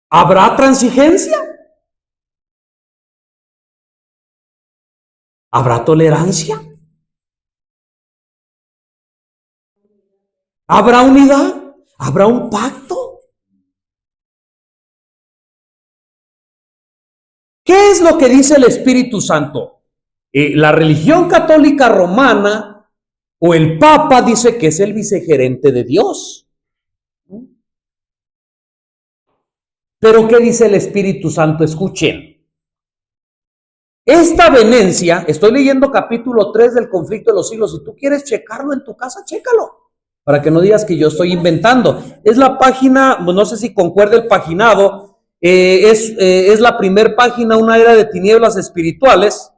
¿Habrá transigencia? ¿Habrá tolerancia? ¿Habrá unidad? ¿Habrá un pacto? ¿Qué es lo que dice el Espíritu Santo? La religión católica romana o el Papa dice que es el vicegerente de Dios. Pero ¿qué dice el Espíritu Santo? Escuchen. Esta venencia, estoy leyendo capítulo 3 del Conflicto de los Siglos. Si tú quieres checarlo en tu casa, chécalo, para que no digas que yo estoy inventando. Es la página, no sé si concuerda el paginado, es la primer página, una era de tinieblas espirituales,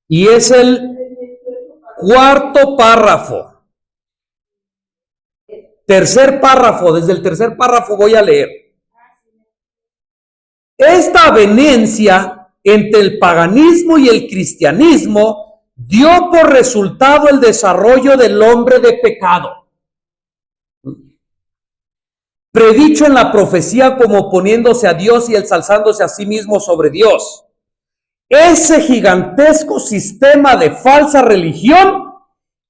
y es el cuarto párrafo. Tercer párrafo, desde el tercer párrafo voy a leer. Esta avenencia entre el paganismo y el cristianismo dio por resultado el desarrollo del hombre de pecado, predicho en la profecía como oponiéndose a Dios y exalzándose a sí mismo sobre Dios. Ese gigantesco sistema de falsa religión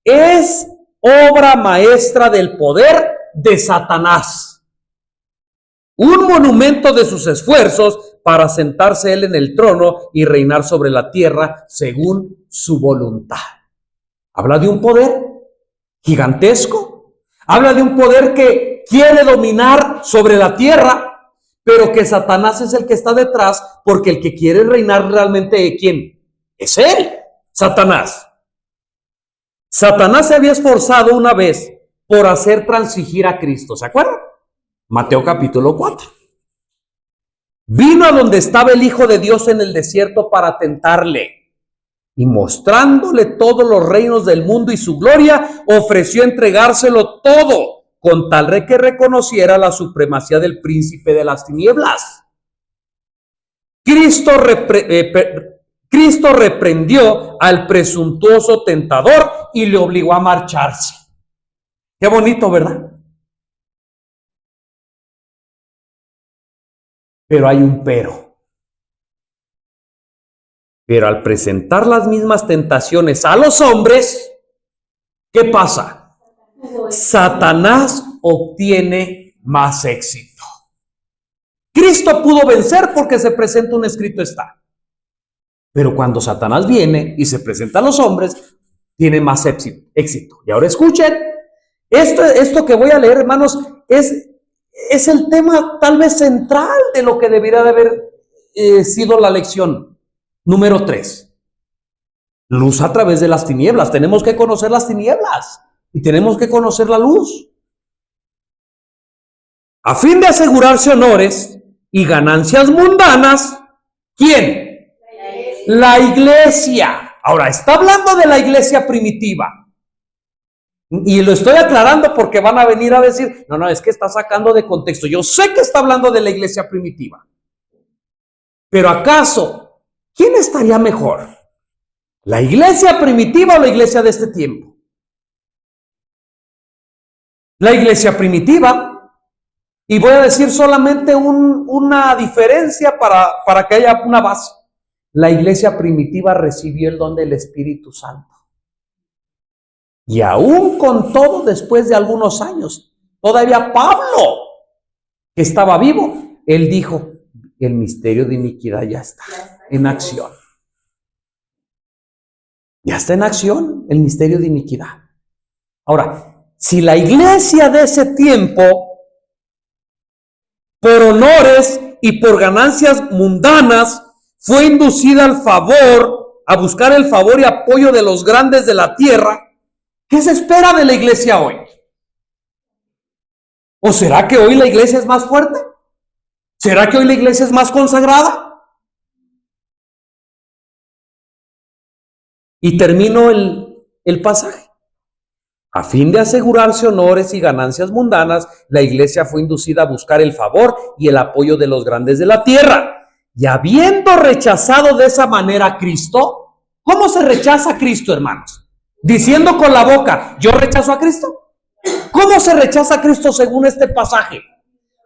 es obra maestra del poder de Satanás, un monumento de sus esfuerzos para sentarse él en el trono y reinar sobre la tierra según su voluntad. Habla de un poder gigantesco, habla de un poder que quiere dominar sobre la tierra, pero que Satanás es el que está detrás, porque el que quiere reinar realmente, ¿quién? Es él, Satanás. Satanás se había esforzado una vez por hacer transigir a Cristo, ¿se acuerdan? Mateo capítulo 4. Vino a donde estaba el Hijo de Dios en el desierto para tentarle, y mostrándole todos los reinos del mundo y su gloria, ofreció entregárselo todo, con tal de que reconociera la supremacía del príncipe de las tinieblas. Cristo reprendió al presuntuoso tentador y le obligó a marcharse. Qué bonito, ¿verdad? Pero hay un pero. Pero al presentar las mismas tentaciones a los hombres, ¿qué pasa? Satanás obtiene más éxito. Cristo pudo vencer porque se presenta un escrito está. Pero cuando Satanás viene y se presenta a los hombres, tiene más éxito. Y ahora escuchen, esto que voy a leer, hermanos, es el tema tal vez central de lo que debería de haber sido la lección número 3. Luz a través de las tinieblas. Tenemos que conocer las tinieblas y tenemos que conocer la luz. A fin de asegurarse honores y ganancias mundanas, ¿quién? La iglesia. Ahora, está hablando de la iglesia primitiva. Y lo estoy aclarando porque van a venir a decir, no, es que está sacando de contexto. Yo sé que está hablando de la iglesia primitiva. Pero ¿acaso quién estaría mejor? ¿La iglesia primitiva o la iglesia de este tiempo? La iglesia primitiva. Y voy a decir solamente una diferencia para que haya una base. La iglesia primitiva recibió el don del Espíritu Santo. Y aún con todo, después de algunos años, todavía Pablo, que estaba vivo, él dijo, el misterio de iniquidad ya está en acción. Ya está en acción el misterio de iniquidad. Ahora, si la iglesia de ese tiempo, por honores y por ganancias mundanas, fue inducida al favor, a buscar el favor y apoyo de los grandes de la tierra, ¿qué se espera de la iglesia hoy? ¿O será que hoy la iglesia es más fuerte? ¿Será que hoy la iglesia es más consagrada? Y termino el pasaje. A fin de asegurarse honores y ganancias mundanas, la iglesia fue inducida a buscar el favor y el apoyo de los grandes de la tierra. Y habiendo rechazado de esa manera a Cristo, ¿cómo se rechaza a Cristo, hermanos? Diciendo con la boca, ¿yo rechazo a Cristo? ¿Cómo se rechaza a Cristo según este pasaje?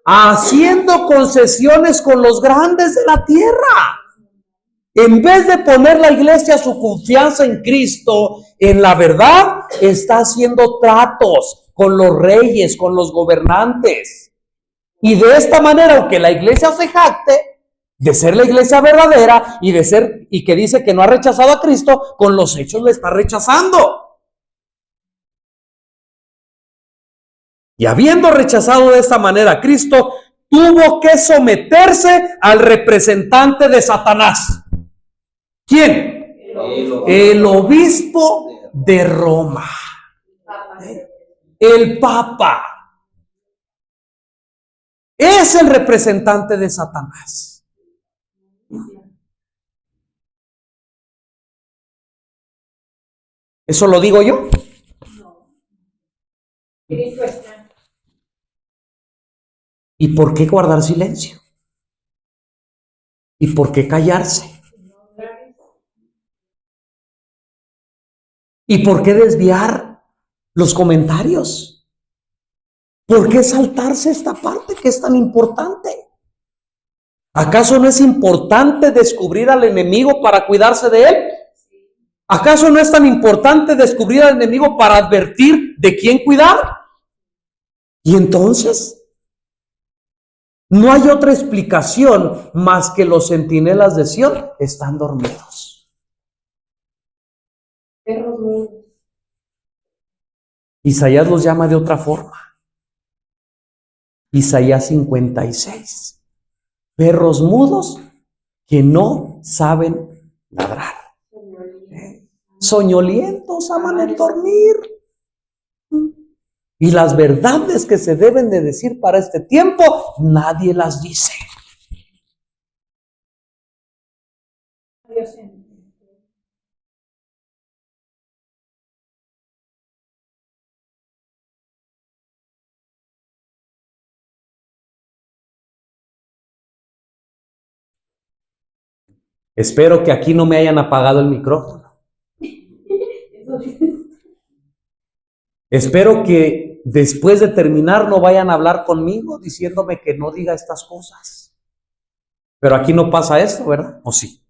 Haciendo concesiones con los grandes de la tierra. En vez de poner la iglesia su confianza en Cristo, en la verdad, está haciendo tratos con los reyes, con los gobernantes. Y de esta manera, aunque la iglesia se jacte de ser la iglesia verdadera y que dice que no ha rechazado a Cristo, con los hechos le está rechazando. Y habiendo rechazado de esta manera a Cristo, tuvo que someterse al representante de Satanás. ¿Quién? El obispo de Roma. El Papa. Es el representante de Satanás. ¿Eso lo digo yo? ¿Y por qué guardar silencio? ¿Y por qué callarse? ¿Y por qué desviar los comentarios? ¿Por qué saltarse esta parte que es tan importante? ¿Acaso no es importante descubrir al enemigo para cuidarse de él? ¿Acaso no es tan importante descubrir al enemigo para advertir de quién cuidar? Y entonces, no hay otra explicación más que los centinelas de Sión están dormidos. Isaías los llama de otra forma. Isaías 56. Perros mudos que no saben ladrar. Soñolientos, aman el dormir. Y las verdades que se deben de decir para este tiempo, nadie las dice. Espero que aquí no me hayan apagado el micrófono. Espero que después de terminar no vayan a hablar conmigo diciéndome que no diga estas cosas. Pero aquí no pasa esto, ¿verdad? ¿O sí?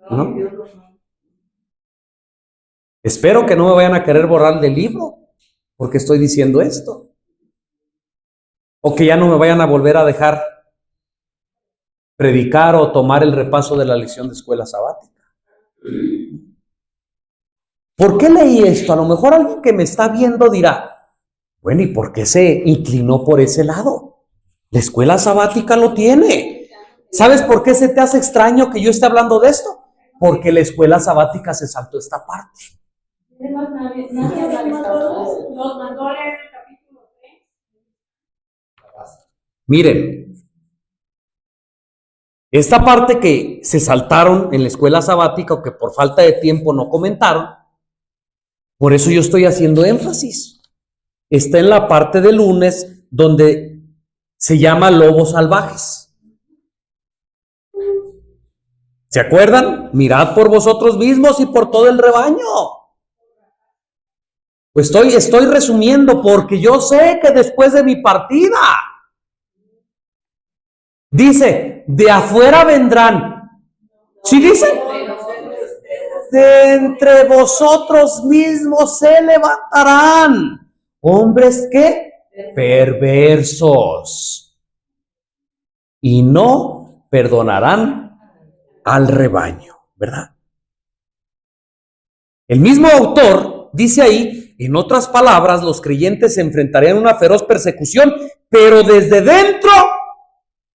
¿No? Espero que no me vayan a querer borrar del libro porque estoy diciendo esto. O que ya no me vayan a volver a dejar predicar o tomar el repaso de la lección de escuela sabática. ¿Por qué leí esto? A lo mejor alguien que me está viendo dirá, bueno, ¿y por qué se inclinó por ese lado? La escuela sabática lo tiene. ¿Sabes por qué se te hace extraño que yo esté hablando de esto? Porque la escuela sabática se saltó esta parte. Miren, esta parte que se saltaron en la escuela sabática o que por falta de tiempo no comentaron, por eso yo estoy haciendo énfasis. Está en la parte de lunes donde se llama lobos salvajes. ¿Se acuerdan? Mirad por vosotros mismos y por todo el rebaño. Pues estoy resumiendo porque yo sé que después de mi partida, dice, de afuera vendrán. ¿Sí dice? De entre vosotros mismos se levantarán hombres que perversos y no perdonarán al rebaño, ¿verdad? El mismo autor dice ahí, en otras palabras, los creyentes se enfrentarían a una feroz persecución, pero desde dentro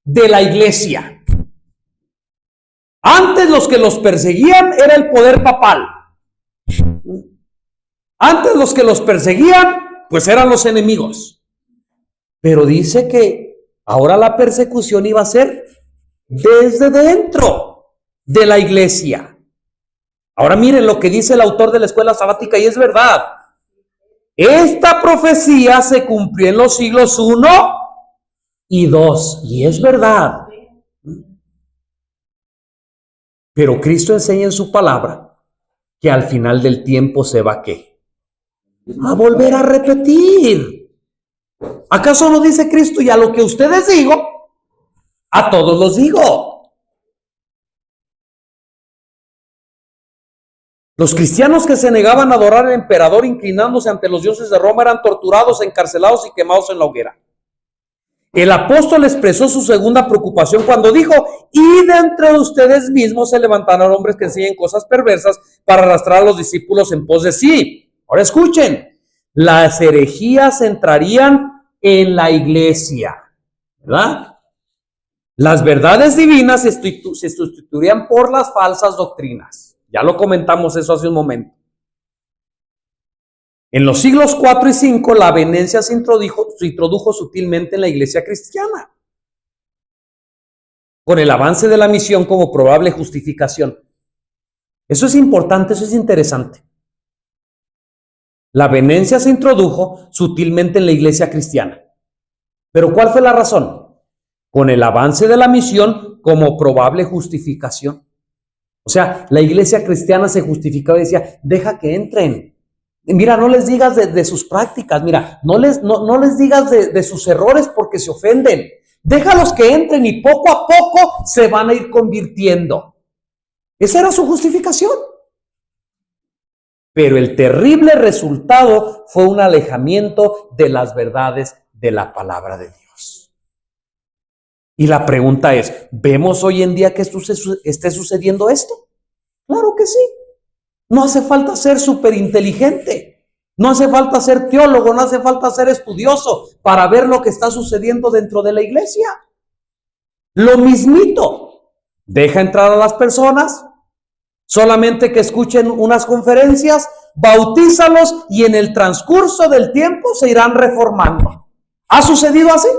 de la iglesia. Antes los que los perseguían era el poder papal. Antes los que los perseguían, pues eran los enemigos. Pero dice que ahora la persecución iba a ser desde dentro de la iglesia. Ahora miren lo que dice el autor de la escuela sabática, y es verdad. Esta profecía se cumplió en los siglos 1 y 2, y es verdad. Pero Cristo enseña en su palabra que al final del tiempo se va ¿qué? A volver a repetir. ¿Acaso no dice Cristo, y a lo que ustedes digo, a todos los digo? Los cristianos que se negaban a adorar al emperador inclinándose ante los dioses de Roma eran torturados, encarcelados y quemados en la hoguera. El apóstol expresó su segunda preocupación cuando dijo: y dentro de ustedes mismos se levantarán hombres que enseñen cosas perversas para arrastrar a los discípulos en pos de sí. Ahora escuchen, las herejías entrarían en la iglesia, ¿verdad? Las verdades divinas se sustituirían por las falsas doctrinas. Ya lo comentamos eso hace un momento. En los siglos 4 y 5, la avenencia se introdujo sutilmente en la iglesia cristiana, con el avance de la misión como probable justificación. Eso es importante, eso es interesante. La avenencia se introdujo sutilmente en la iglesia cristiana. ¿Pero cuál fue la razón? Con el avance de la misión como probable justificación. O sea, la iglesia cristiana se justificaba y decía: deja que entren. Mira, no les digas de sus prácticas, mira, no les digas de sus errores porque se ofenden. Déjalos que entren y poco a poco se van a ir convirtiendo. Esa era su justificación. Pero el terrible resultado fue un alejamiento de las verdades de la palabra de Dios. Y la pregunta es, ¿vemos hoy en día que esté sucediendo esto? Claro que sí. No hace falta ser súper inteligente, no hace falta ser teólogo, no hace falta ser estudioso para ver lo que está sucediendo dentro de la iglesia. Lo mismito, deja entrar a las personas, solamente que escuchen unas conferencias, bautízalos y en el transcurso del tiempo se irán reformando. ¿Ha sucedido así?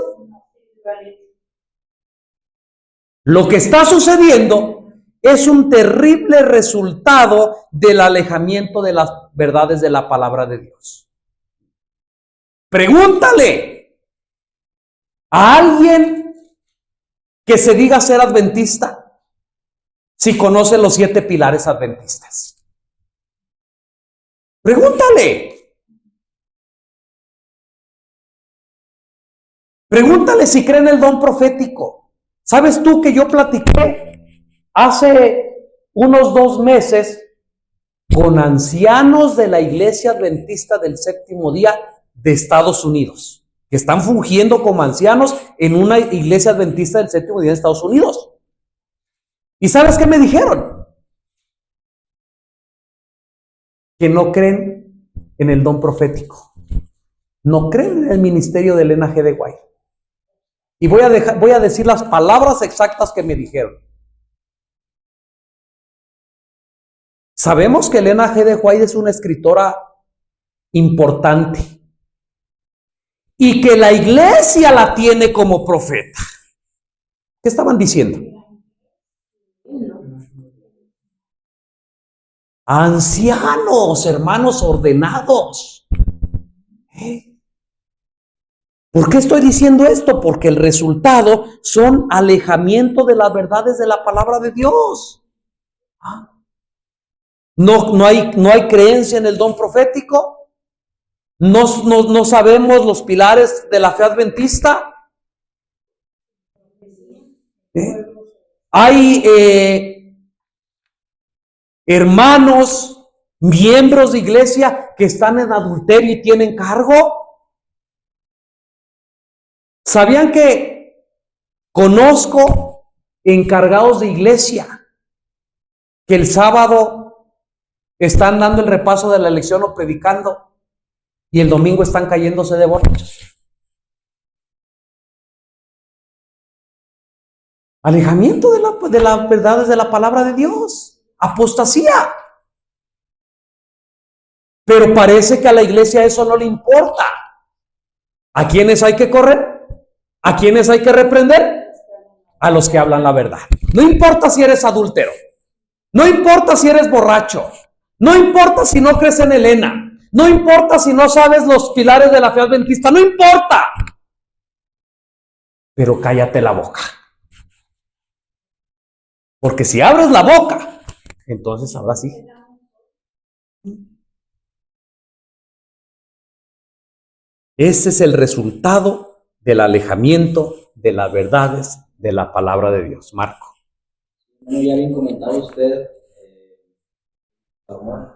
Lo que está sucediendo es un terrible resultado del alejamiento de las verdades de la palabra de Dios. Pregúntale a alguien que se diga ser adventista si conoce los 7 pilares adventistas. Pregúntale. Pregúntale si cree en el don profético. ¿Sabes tú que yo platiqué hace unos 2 meses con ancianos de la Iglesia Adventista del Séptimo Día de Estados Unidos, que están fungiendo como ancianos en una Iglesia Adventista del Séptimo Día de Estados Unidos? ¿Y sabes qué me dijeron? Que no creen en el don profético, no creen en el ministerio de Elena G. de White. Y voy a decir las palabras exactas que me dijeron. Sabemos que Elena G. de White es una escritora importante y que la iglesia la tiene como profeta. ¿Qué estaban diciendo? Ancianos, hermanos ordenados. ¿Por qué estoy diciendo esto? Porque el resultado son alejamiento de las verdades de la palabra de Dios. No hay creencia en el don profético. No sabemos los pilares de la fe adventista. Hay hermanos, miembros de iglesia que están en adulterio y tienen cargo. ¿Sabían que conozco encargados de iglesia que el sábado están dando el repaso de la lección o predicando y el domingo están cayéndose de borrachos. Alejamiento de las verdades de la palabra de Dios. Apostasía. Pero parece que a la iglesia eso no le importa. ¿A quiénes hay que correr? ¿A quiénes hay que reprender? A los que hablan la verdad. No importa si eres adúltero. No importa si eres borracho. No importa si no crees en Elena. No importa si no sabes los pilares de la fe adventista. No importa. Pero cállate la boca. Porque si abres la boca, entonces ahora sí. Ese es el resultado del alejamiento de las verdades de la palabra de Dios. Marco. Bueno, ya bien comentado usted, Salomón,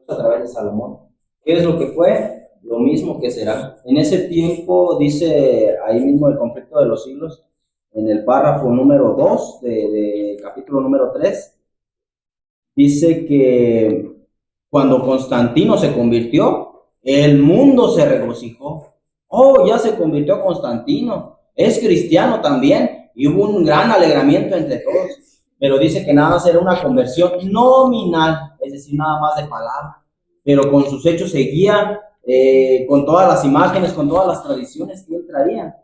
a través de Salomón. ¿Qué es lo que fue? Lo mismo que será. En ese tiempo, dice ahí mismo el conflicto de los siglos, en el párrafo número 2 de capítulo número 3, dice que cuando Constantino se convirtió, el mundo se regocijó. Oh, ya se convirtió Constantino, es cristiano también, y hubo un gran alegramiento entre todos. Pero dice que nada más era una conversión nominal, es decir, nada más de palabra, pero con sus hechos seguía, con todas las imágenes, con todas las tradiciones que él traía.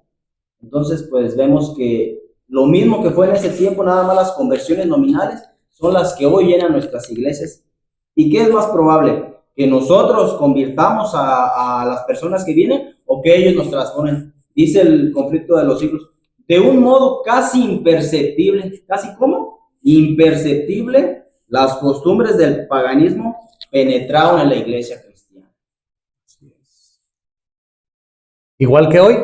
Entonces, pues vemos que lo mismo que fue en ese tiempo, nada más las conversiones nominales, son las que hoy llenan nuestras iglesias. ¿Y qué es más probable? ¿Que nosotros convirtamos a las personas que vienen o que ellos nos transformen? Dice el conflicto de los siglos, de un modo casi imperceptible. ¿Casi cómo? Imperceptible, las costumbres del paganismo penetraron en la iglesia cristiana. Igual que hoy,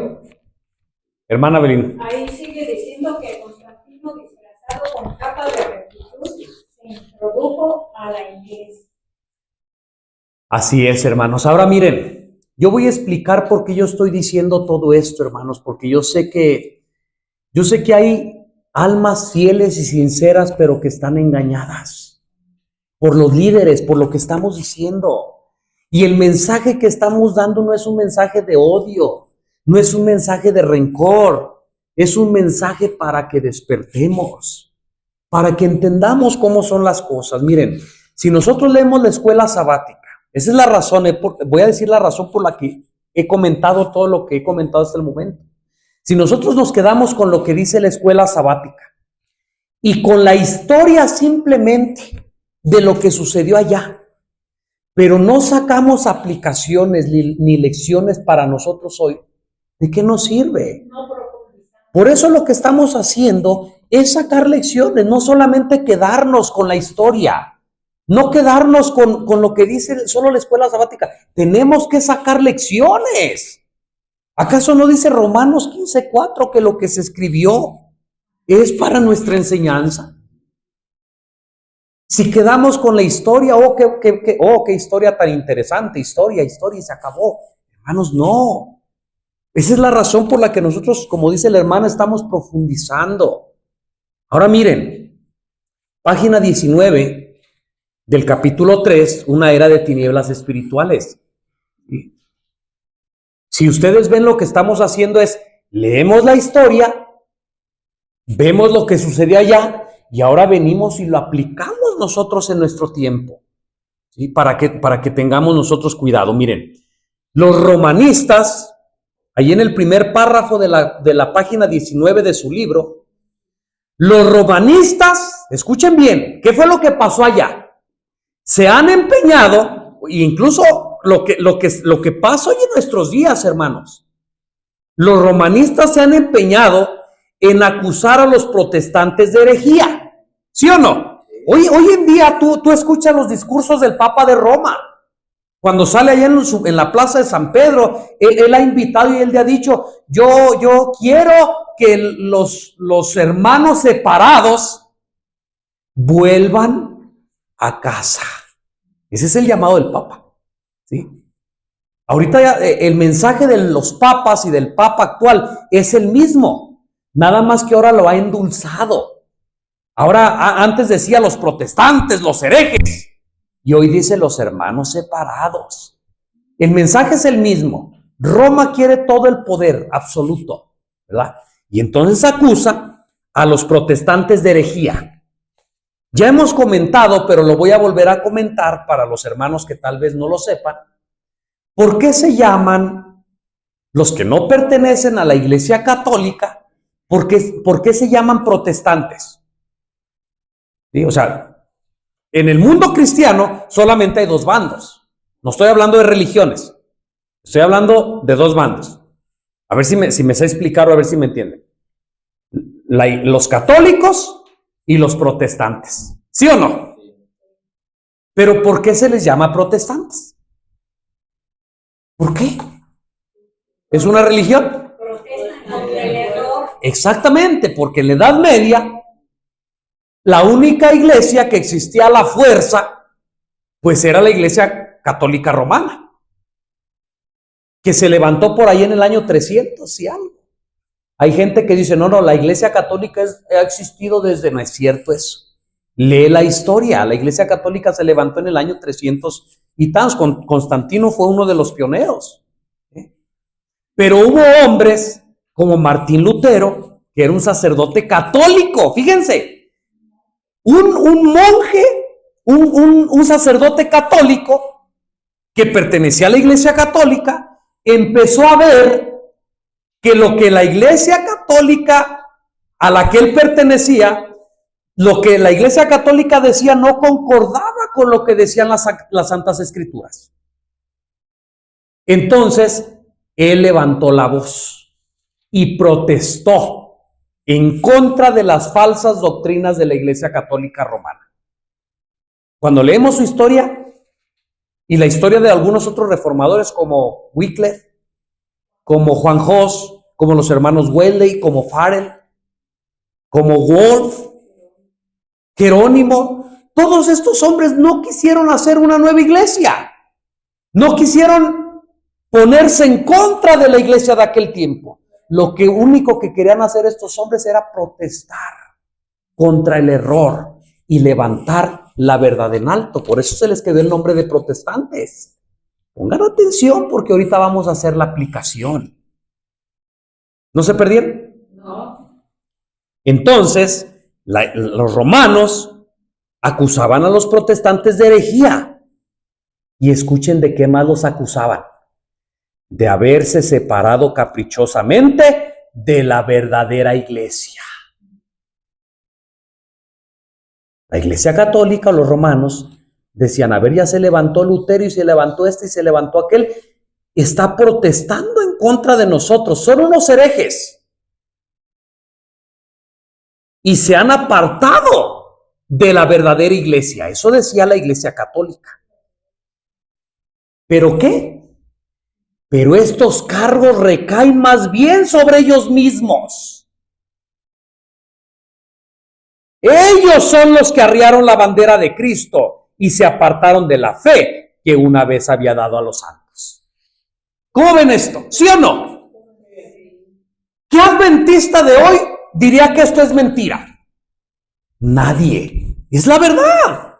hermana Belín. Ahí sigue diciendo que Constantino, disfrazado con capa de rectitud, se introdujo a la iglesia. Así es, hermanos. Ahora miren, yo voy a explicar por qué yo estoy diciendo todo esto, hermanos, porque yo sé que hay almas fieles y sinceras, pero que están engañadas por los líderes, por lo que estamos diciendo. Y el mensaje que estamos dando no es un mensaje de odio, no es un mensaje de rencor, es un mensaje para que despertemos, para que entendamos cómo son las cosas. Miren, si nosotros leemos la escuela sabática, esa es la razón, voy a decir la razón por la que he comentado todo lo que he comentado hasta el momento. Si nosotros nos quedamos con lo que dice la escuela sabática y con la historia simplemente de lo que sucedió allá, pero no sacamos aplicaciones ni lecciones para nosotros hoy, ¿de qué nos sirve? Por eso lo que estamos haciendo es sacar lecciones, no solamente quedarnos con la historia. No quedarnos con lo que dice solo la escuela sabática. Tenemos que sacar lecciones. ¿Acaso no dice Romanos 15:4 que lo que se escribió es para nuestra enseñanza? Si quedamos con la historia, qué historia tan interesante, historia, y se acabó. Hermanos, no. Esa es la razón por la que nosotros, como dice la hermana, estamos profundizando. Ahora miren, página 19 del capítulo 3, una era de tinieblas espirituales. Si ustedes ven, lo que estamos haciendo es, leemos la historia, vemos lo que sucedió allá, y ahora venimos y lo aplicamos nosotros en nuestro tiempo, ¿sí? Para que tengamos nosotros cuidado. Miren, los romanistas, ahí en el primer párrafo de la página 19 de su libro, los romanistas, escuchen bien, ¿qué fue lo que pasó allá? Se han empeñado, incluso lo que pasa hoy en nuestros días, hermanos. Los romanistas se han empeñado en acusar a los protestantes de herejía. ¿Sí o no? Hoy en día tú escuchas los discursos del Papa de Roma. Cuando sale allá en la plaza de San Pedro, él ha invitado y él le ha dicho, yo quiero que los hermanos separados vuelvan a casa. Ese es el llamado del Papa, ¿sí? Ahorita ya, el mensaje de los papas y del Papa actual es el mismo, nada más que ahora lo ha endulzado. Ahora, antes decía los protestantes, los herejes, y hoy dice los hermanos separados. El mensaje es el mismo. Roma quiere todo el poder absoluto, ¿verdad? Y entonces acusa a los protestantes de herejía. Ya hemos comentado, pero lo voy a volver a comentar para los hermanos que tal vez no lo sepan. ¿Por qué se llaman los que no pertenecen a la Iglesia Católica? ¿Por qué se llaman protestantes? ¿Sí? O sea, en el mundo cristiano solamente hay dos bandos. No estoy hablando de religiones. Estoy hablando de dos bandos. A ver si me sé explicar o a ver si me entienden. Los católicos y los protestantes. ¿Sí o no? Pero ¿por qué se les llama protestantes? ¿Por qué? ¿Es una religión? Protestan contra el error. Exactamente, porque en la Edad Media la única iglesia que existía a la fuerza, pues era la Iglesia Católica Romana, que se levantó por ahí en el año 300 y algo. Hay gente que dice, no, la Iglesia Católica ha existido desde, no es cierto eso. Lee la historia, la Iglesia Católica se levantó en el año 300 y tantos, Constantino fue uno de los pioneros. Pero hubo hombres como Martín Lutero, que era un sacerdote católico, fíjense, un monje, un sacerdote católico que pertenecía a la Iglesia Católica, empezó a ver que lo que la Iglesia Católica a la que él pertenecía, lo que la Iglesia Católica decía no concordaba con lo que decían las Santas Escrituras. Entonces, él levantó la voz y protestó en contra de las falsas doctrinas de la Iglesia Católica Romana. Cuando leemos su historia y la historia de algunos otros reformadores como Wycliffe, como Juan Hus, como los hermanos Wesley, como Farel, como Wolf, Jerónimo, todos estos hombres no quisieron hacer una nueva iglesia, no quisieron ponerse en contra de la iglesia de aquel tiempo. Lo único que querían hacer estos hombres era protestar contra el error y levantar la verdad en alto. Por eso se les quedó el nombre de protestantes. Pongan atención porque ahorita vamos a hacer la aplicación. ¿No se perdieron? No. Entonces, los romanos acusaban a los protestantes de herejía. Y escuchen de qué más los acusaban. De haberse separado caprichosamente de la verdadera iglesia. La Iglesia Católica, los romanos, decían, a ver, ya se levantó Lutero y se levantó este y se levantó aquel. Está protestando en contra de nosotros. Son unos herejes. Y se han apartado de la verdadera iglesia. Eso decía la Iglesia Católica. ¿Pero qué? Pero estos cargos recaen más bien sobre ellos mismos. Ellos son los que arriaron la bandera de Cristo y se apartaron de la fe que una vez había dado a los santos. ¿Cómo ven esto? ¿Sí o no? ¿Qué adventista de hoy diría que esto es mentira? Nadie. Es la verdad.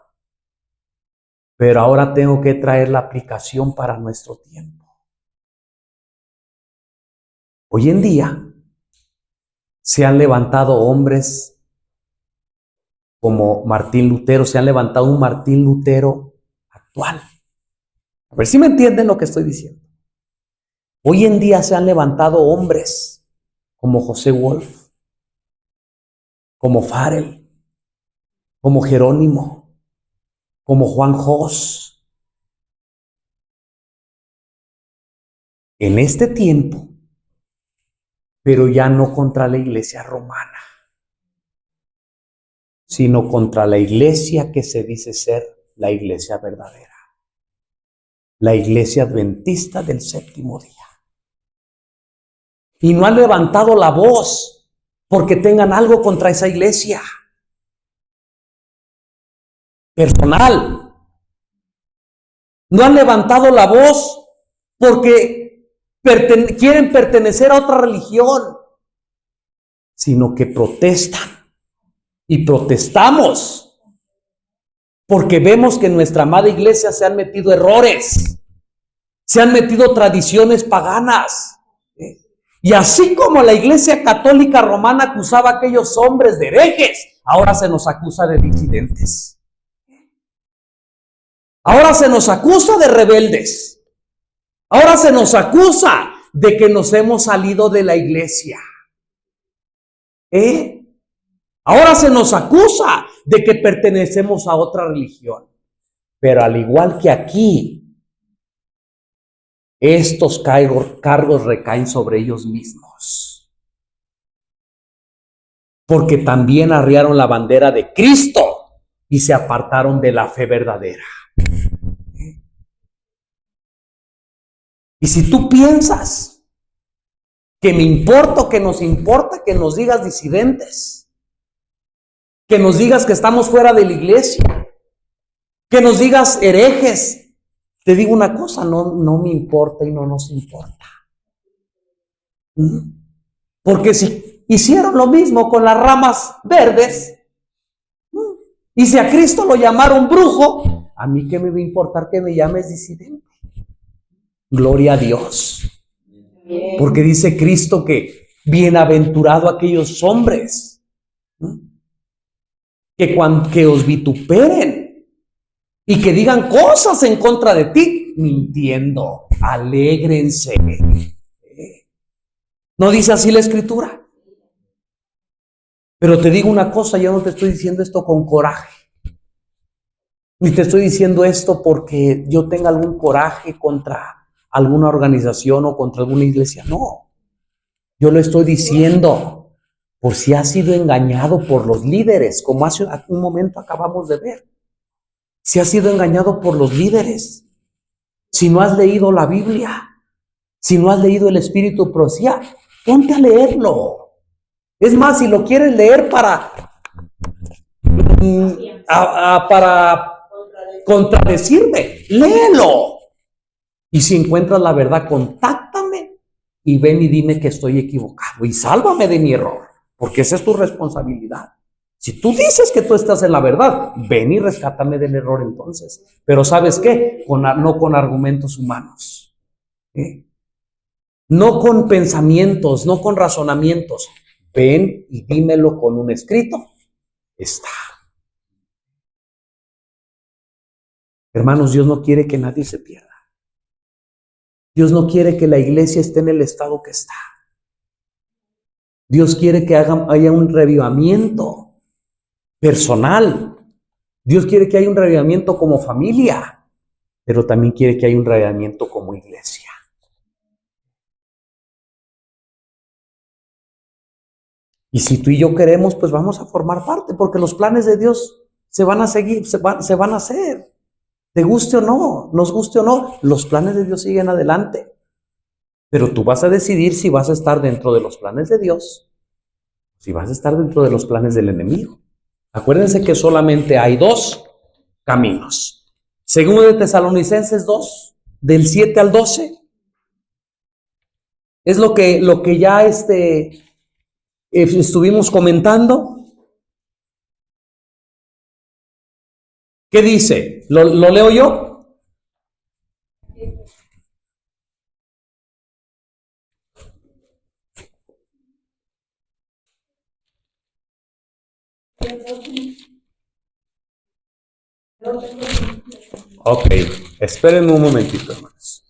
Pero ahora tengo que traer la aplicación para nuestro tiempo. Hoy en día se han levantado hombres como Martín Lutero, se han levantado un Martín Lutero actual. A ver si me entienden lo que estoy diciendo. Hoy en día se han levantado hombres como José Wolf, como Farel, como Jerónimo, como Juan Hus. En este tiempo, pero ya no contra la iglesia romana, sino contra la iglesia que se dice ser la iglesia verdadera, la iglesia adventista del séptimo día. Y no han levantado la voz porque tengan algo contra esa iglesia personal. No han levantado la voz porque quieren pertenecer a otra religión, sino que protestan y protestamos porque vemos que en nuestra amada iglesia se han metido errores, se han metido tradiciones paganas. Y así como la iglesia católica romana acusaba a aquellos hombres de herejes, ahora se nos acusa de disidentes. Ahora se nos acusa de rebeldes. Ahora se nos acusa de que nos hemos salido de la iglesia. Ahora se nos acusa de que pertenecemos a otra religión. Pero al igual que aquí, estos cargos recaen sobre ellos mismos. Porque también arriaron la bandera de Cristo y se apartaron de la fe verdadera. Y si tú piensas que me importa o que nos importa que nos digas disidentes, que nos digas que estamos fuera de la iglesia, que nos digas herejes, te digo una cosa, no me importa y no nos importa. Porque si hicieron lo mismo con las ramas verdes, y si a Cristo lo llamaron brujo, a mí qué me va a importar que me llames disidente. Gloria a Dios. Porque dice Cristo que bienaventurado aquellos hombres que os vituperen y que digan cosas en contra de ti, mintiendo. Alégrense. ¿No dice así la Escritura? Pero te digo una cosa, yo no te estoy diciendo esto con coraje. Ni te estoy diciendo esto porque yo tenga algún coraje contra alguna organización o contra alguna iglesia. No. Yo lo estoy diciendo por si has sido engañado por los líderes, como hace un momento acabamos de ver. Si has sido engañado por los líderes, si no has leído la Biblia, si no has leído el Espíritu de Profecía, ponte a leerlo. Es más, si lo quieres leer para contradecirme, léelo. Y si encuentras la verdad, contáctame y ven y dime que estoy equivocado y sálvame de mi error, porque esa es tu responsabilidad. Si tú dices que tú estás en la verdad, ven y rescátame del error entonces. Pero ¿sabes qué? No con argumentos humanos. No con pensamientos, no con razonamientos. Ven y dímelo con un escrito. Está. Hermanos, Dios no quiere que nadie se pierda. Dios no quiere que la iglesia esté en el estado que está. Dios quiere que haya un reavivamiento personal. Dios quiere que haya un reavivamiento como familia, pero también quiere que haya un reavivamiento como iglesia. Y si tú y yo queremos, pues vamos a formar parte, porque los planes de Dios se van a seguir, se van a hacer. Te guste o no, nos guste o no, los planes de Dios siguen adelante. Pero tú vas a decidir si vas a estar dentro de los planes de Dios, si vas a estar dentro de los planes del enemigo. Acuérdense que solamente hay dos caminos. Segundo de Tesalonicenses 2, del 7 al 12. Es lo que ya estuvimos comentando. ¿Qué dice? ¿Lo leo yo? Ok, espérenme un momentito, hermanos.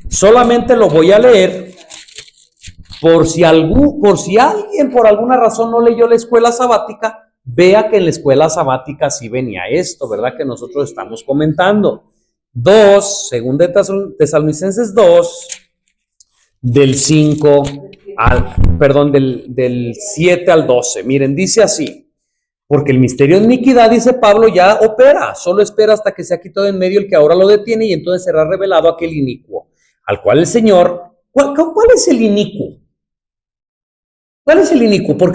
Solamente lo voy a leer por si alguien por alguna razón no leyó la escuela sabática, vea que en la escuela sabática sí venía esto, ¿verdad? Que nosotros estamos comentando. 2, según de Tesalonicenses 2, del 7 al 12. Miren, dice así: porque el misterio de iniquidad, dice Pablo, ya opera, solo espera hasta que sea quitado en medio el que ahora lo detiene, y entonces será revelado aquel inicuo, al cual el Señor. ¿Cuál es el inicuo? ¿Cuál es el inicuo? ¿Por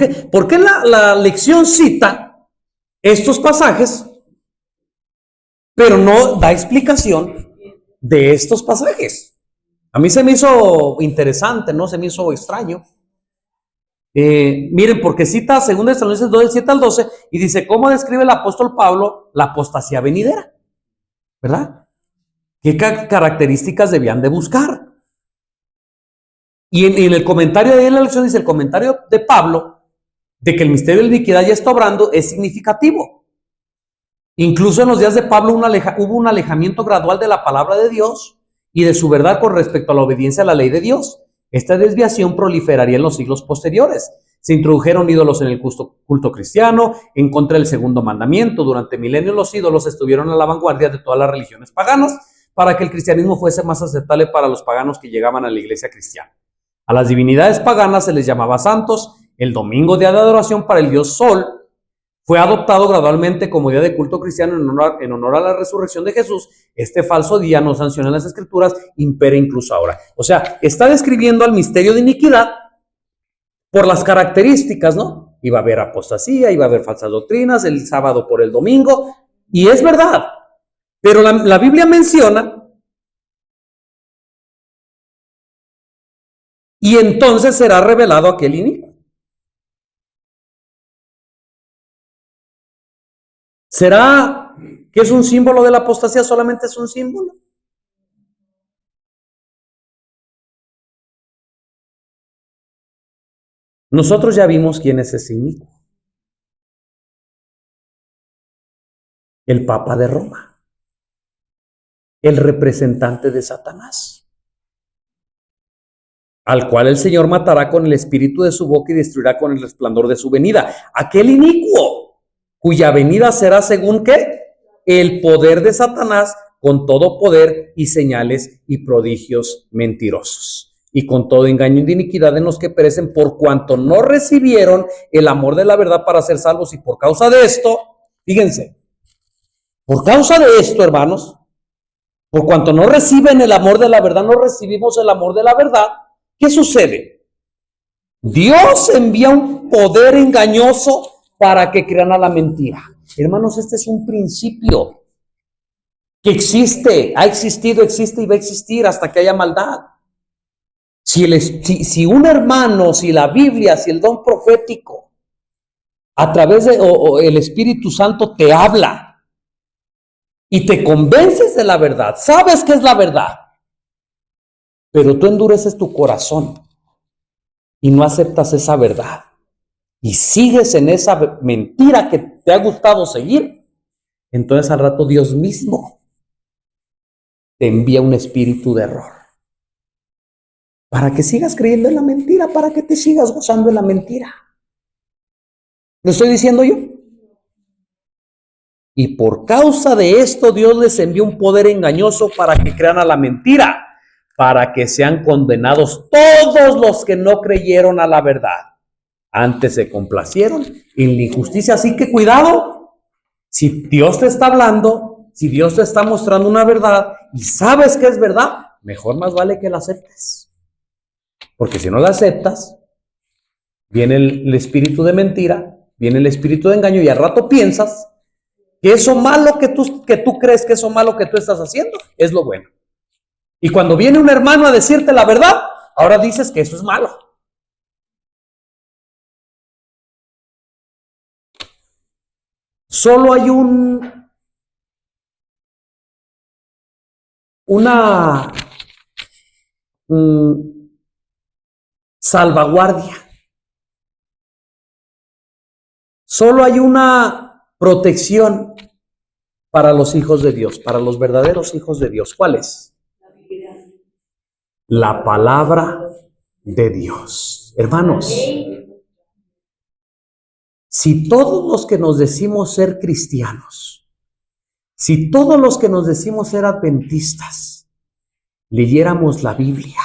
qué la lección cita estos pasajes pero no da explicación de estos pasajes. A mí se me hizo interesante, no se me hizo extraño. Miren, porque cita 2 Tesalonicenses 2, del 7 al 12, y dice, ¿cómo describe el apóstol Pablo la apostasía venidera? ¿Verdad? ¿Qué características debían de buscar? Y en el comentario de la lección dice, el comentario de Pablo, de que el misterio de la iniquidad ya está obrando, es significativo. Incluso en los días de Pablo hubo un alejamiento gradual de la palabra de Dios y de su verdad con respecto a la obediencia a la ley de Dios. Esta desviación proliferaría en los siglos posteriores. Se introdujeron ídolos en el culto cristiano, en contra del segundo mandamiento. Durante milenios los ídolos estuvieron a la vanguardia de todas las religiones paganas para que el cristianismo fuese más aceptable para los paganos que llegaban a la iglesia cristiana. A las divinidades paganas se les llamaba santos. El domingo, día de adoración para el dios Sol, fue adoptado gradualmente como día de culto cristiano en honor a la resurrección de Jesús. Este falso día, no sanciona en las escrituras, impera incluso ahora. O sea, está describiendo al misterio de iniquidad por las características, ¿no? Iba a haber apostasía, iba a haber falsas doctrinas, el sábado por el domingo, y es verdad. Pero la Biblia menciona, y entonces será revelado aquel inicuo. ¿Será que es un símbolo de la apostasía? ¿Solamente es un símbolo? Nosotros ya vimos quién es ese inicuo. El Papa de Roma. El representante de Satanás. Al cual el Señor matará con el espíritu de su boca y destruirá con el resplandor de su venida. Aquel inicuo, cuya venida será según ¿qué? El poder de Satanás, con todo poder y señales y prodigios mentirosos, y con todo engaño de iniquidad en los que perecen, por cuanto no recibieron el amor de la verdad para ser salvos. Y por causa de esto, fíjense, por causa de esto, hermanos, por cuanto no reciben el amor de la verdad, no recibimos el amor de la verdad, ¿qué sucede? Dios envía un poder engañoso para que crean a la mentira. Hermanos, este es un principio que existe, ha existido, existe y va a existir hasta que haya maldad. Si un hermano, si la Biblia, si el don profético, a través de o el Espíritu Santo te habla y te convences de la verdad, sabes que es la verdad, pero tú endureces tu corazón y no aceptas esa verdad y sigues en esa mentira que te ha gustado seguir, entonces al rato Dios mismo te envía un espíritu de error para que sigas creyendo en la mentira, para que te sigas gozando en la mentira. ¿Lo estoy diciendo yo? Y por causa de esto Dios les envió un poder engañoso para que crean a la mentira, para que sean condenados todos los que no creyeron a la verdad. Antes se complacieron en la injusticia. Así que cuidado, si Dios te está hablando, si Dios te está mostrando una verdad y sabes que es verdad, mejor más vale que la aceptes. Porque si no la aceptas, viene el espíritu de mentira, viene el espíritu de engaño y al rato piensas que eso malo que tú crees que eso malo que tú estás haciendo es lo bueno. Y cuando viene un hermano a decirte la verdad, ahora dices que eso es malo. Solo hay una salvaguardia. Solo hay una protección para los hijos de Dios, para los verdaderos hijos de Dios. ¿Cuál es? La palabra de Dios. Hermanos, si todos los que nos decimos ser cristianos, si todos los que nos decimos ser adventistas, leyéramos la Biblia,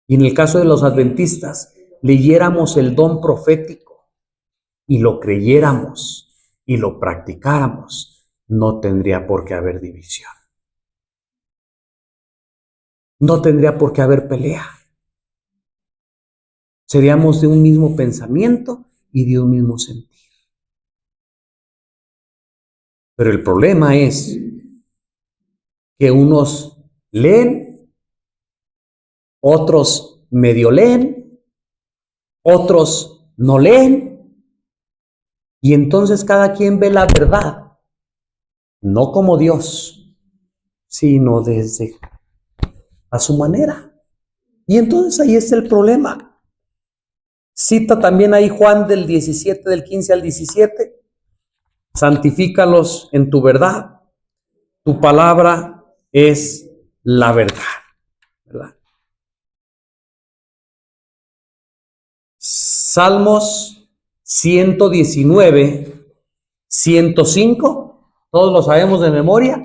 y en el caso de los adventistas, leyéramos el don profético y lo creyéramos y lo practicáramos, no tendría por qué haber división. No tendría por qué haber pelea. Seríamos de un mismo pensamiento y de un mismo sentir. Pero el problema es que unos leen, otros medio leen, otros no leen, y entonces cada quien ve la verdad, no como Dios, sino desde a su manera. Y entonces ahí está el problema. Cita también ahí Juan del 17, del 15 al 17. Santifícalos en tu verdad. Tu palabra es la verdad. ¿Verdad? Salmos 119, 105. Todos lo sabemos de memoria.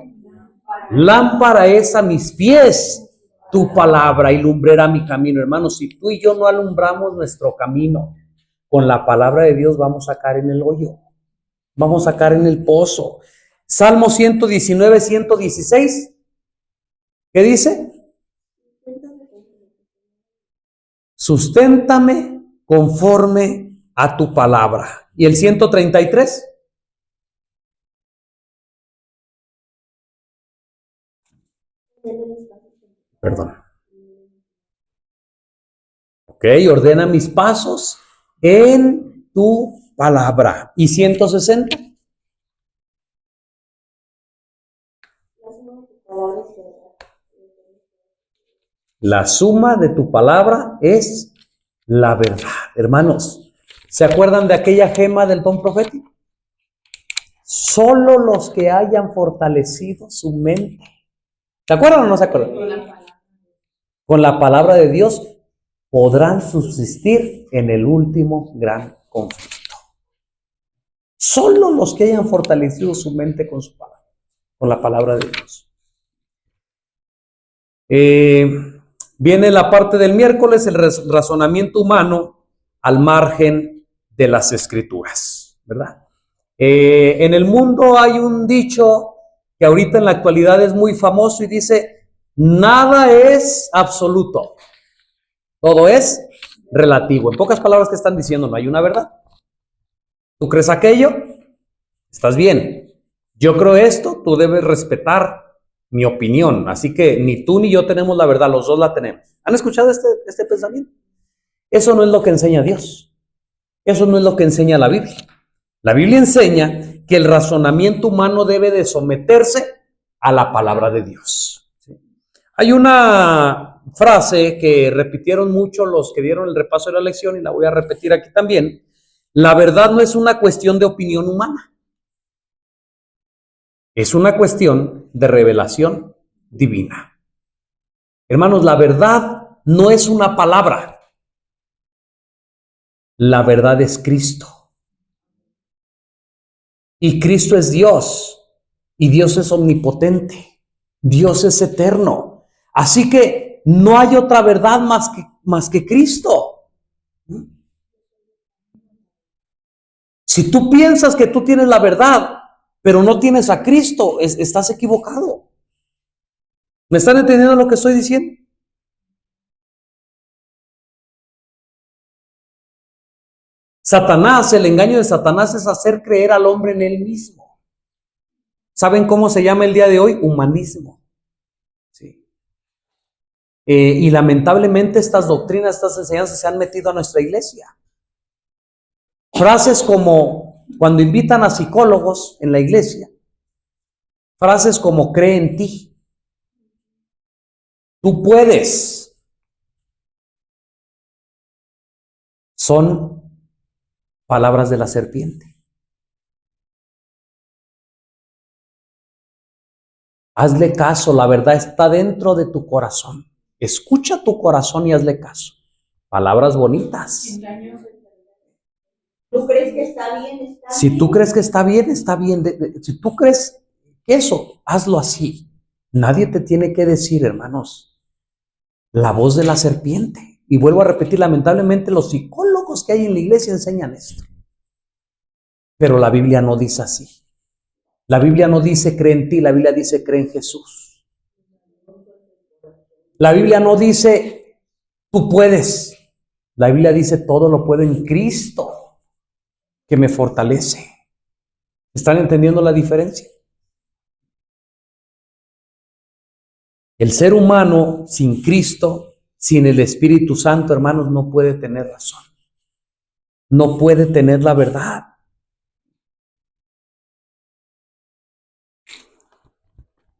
Lámpara es a mis pies tu palabra y lumbrera mi camino. Hermanos, si tú y yo no alumbramos nuestro camino con la palabra de Dios, vamos a caer en el hoyo. Vamos a caer en el pozo. Salmo 119, 116. ¿Qué dice? Susténtame conforme a tu palabra. ¿Y el 133? Perdón. Ok, ordena mis pasos en tu palabra. ¿Y 160? La suma de tu palabra es la verdad. Hermanos, ¿se acuerdan de aquella gema del don profético? Solo los que hayan fortalecido su mente. ¿Se acuerdan o no se acuerdan? Con la palabra de Dios podrán subsistir en el último gran conflicto. Solo los que hayan fortalecido su mente con su palabra, con la palabra de Dios. Viene la parte del miércoles, el razonamiento humano al margen de las escrituras, ¿verdad? En el mundo hay un dicho que ahorita en la actualidad es muy famoso y dice: nada es absoluto, todo es relativo. En pocas palabras, ¿qué están diciendo? No hay una verdad. ¿Tú crees aquello? Estás bien. Yo creo esto, tú debes respetar mi opinión. Así que ni tú ni yo tenemos la verdad, los dos la tenemos. ¿Han escuchado este pensamiento? Eso no es lo que enseña Dios. Eso no es lo que enseña la Biblia. La Biblia enseña que el razonamiento humano debe de someterse a la palabra de Dios. ¿Sí? Hay una frase que repitieron mucho los que dieron el repaso de la lección y la voy a repetir aquí también. La verdad no es una cuestión de opinión humana. Es una cuestión de revelación divina. Hermanos, la verdad no es una palabra. La verdad es Cristo. Y Cristo es Dios. Y Dios es omnipotente. Dios es eterno. Así que no hay otra verdad más que Cristo. Si tú piensas que tú tienes la verdad, pero no tienes a Cristo, estás equivocado. ¿Me están entendiendo lo que estoy diciendo? Satanás, el engaño de Satanás es hacer creer al hombre en él mismo. ¿Saben cómo se llama el día de hoy? Humanismo. Sí. Y lamentablemente estas doctrinas, estas enseñanzas se han metido a nuestra iglesia. Frases como cuando invitan a psicólogos en la iglesia, frases como cree en ti, tú puedes, son palabras de la serpiente. Hazle caso, la verdad está dentro de tu corazón. Escucha tu corazón y hazle caso. Palabras bonitas. ¿Tú crees que está bien? Está Si bien. tú crees que está bien, está bien. Si tú crees eso, hazlo así. Nadie te tiene que decir, hermanos, la voz de la serpiente. Y vuelvo a repetir, lamentablemente los psicólogos que hay en la iglesia enseñan esto. Pero la Biblia no dice así. La Biblia no dice cree en ti, la Biblia dice cree en Jesús. La Biblia no dice tú puedes. La Biblia dice todo lo puedo en Cristo que me fortalece. ¿Están entendiendo la diferencia? El ser humano sin Cristo, sin el Espíritu Santo, hermanos, no puede tener razón. No puede tener la verdad.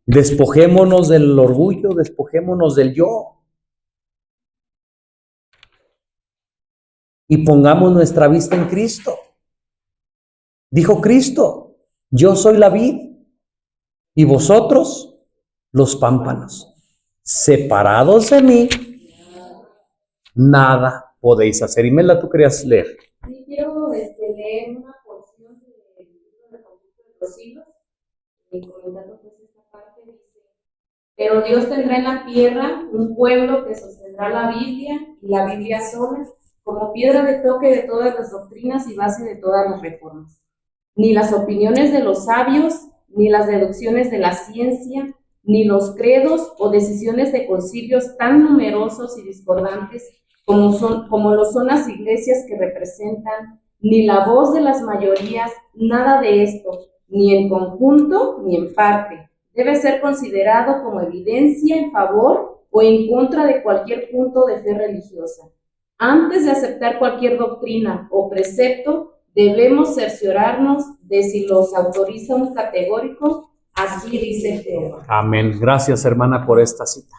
Despojémonos del orgullo, despojémonos del yo. Y pongamos nuestra vista en Cristo. Dijo Cristo, yo soy la vid y vosotros los pámpanos. Separados de mí, nada podéis hacer. Imelda, tú querías leer. Sí, quiero leer una porción del libro de los siglos, comentando pues esta parte, dice: pero Dios tendrá en la tierra un pueblo que sostendrá la Biblia, y la Biblia sola, como piedra de toque de todas las doctrinas y base de todas las reformas. Ni las opiniones de los sabios, ni las deducciones de la ciencia, ni los credos o decisiones de concilios tan numerosos y discordantes como lo son las iglesias que representan, ni la voz de las mayorías, nada de esto, ni en conjunto ni en parte, debe ser considerado como evidencia en favor o en contra de cualquier punto de fe religiosa. Antes de aceptar cualquier doctrina o precepto, debemos cerciorarnos de si los autoriza un categórico, así dice Jehová. Amén. Gracias, hermana, por esta cita.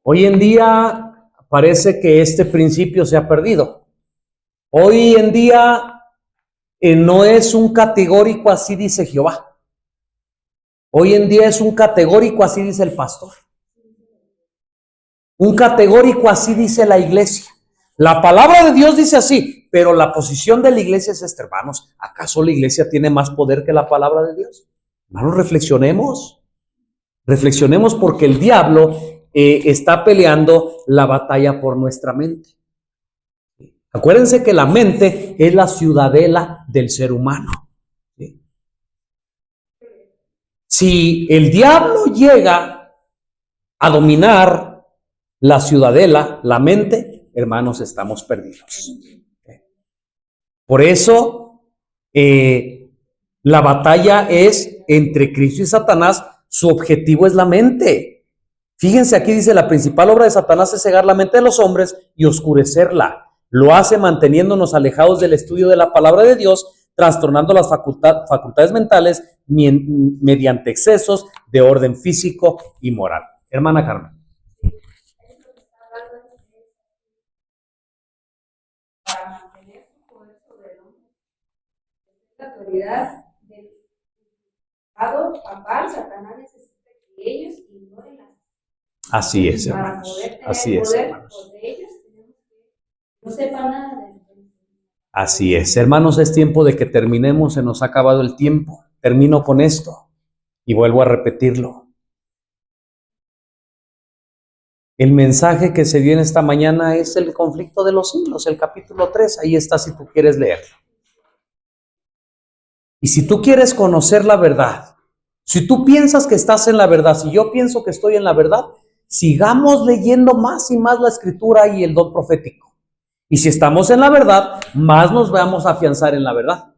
Hoy en día parece que este principio se ha perdido. Hoy en día no es un categórico, así dice Jehová. Hoy en día es un categórico, así dice el pastor. Un categórico, así dice la iglesia. La palabra de Dios dice así, pero la posición de la iglesia es esta, hermanos. ¿Acaso la iglesia tiene más poder que la palabra de Dios? Hermanos, reflexionemos. Reflexionemos, porque el diablo está peleando la batalla por nuestra mente. Acuérdense que la mente es la ciudadela del ser humano. Si el diablo llega a dominar la ciudadela, la mente, hermanos, estamos perdidos. Por eso, la batalla es entre Cristo y Satanás. Su objetivo es la mente. Fíjense, aquí dice: la principal obra de Satanás es cegar la mente de los hombres y oscurecerla. Lo hace manteniéndonos alejados del estudio de la palabra de Dios, trastornando las facultades mentales mediante excesos de orden físico y moral. Hermana Carmen. Para mantener su poder sobre el hombre, la autoridad del Estado papal, Satanás necesita que ellos ignoren las. Así es, Para hermanos. poder tener Así es, poder hermanos. sobre ellos, tenemos que no sepan nada de eso. Así es, hermanos, es tiempo de que terminemos. Se nos ha acabado el tiempo. Termino con esto y vuelvo a repetirlo. El mensaje que se viene esta mañana es el conflicto de los siglos, el capítulo 3. Ahí está, si tú quieres leerlo. Y si tú quieres conocer la verdad, si tú piensas que estás en la verdad, si yo pienso que estoy en la verdad, sigamos leyendo más y más la escritura y el don profético. Y si estamos en la verdad, más nos vamos a afianzar en la verdad.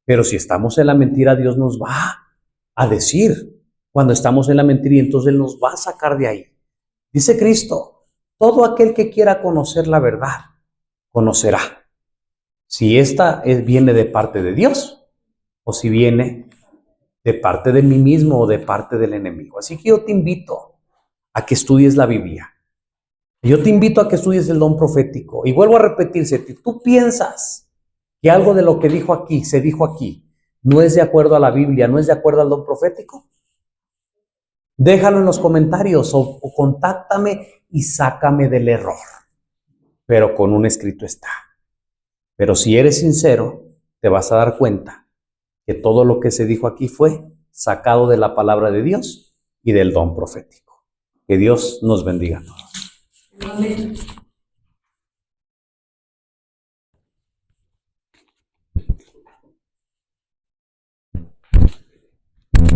Pero si estamos en la mentira, Dios nos va a decir cuando estamos en la mentira, y entonces Él nos va a sacar de ahí. Dice Cristo: todo aquel que quiera conocer la verdad, conocerá si esta viene de parte de Dios o si viene de parte de mí mismo o de parte del enemigo. Así que yo te invito a que estudies la Biblia. Yo te invito a que estudies el don profético. Y vuelvo a repetirse, si tú piensas que algo de lo que se dijo aquí, no es de acuerdo a la Biblia, no es de acuerdo al don profético, déjalo en los comentarios o contáctame y sácame del error. Pero con un escrito está. Pero si eres sincero, te vas a dar cuenta que todo lo que se dijo aquí fue sacado de la palabra de Dios y del don profético. Que Dios nos bendiga a todos. Amén.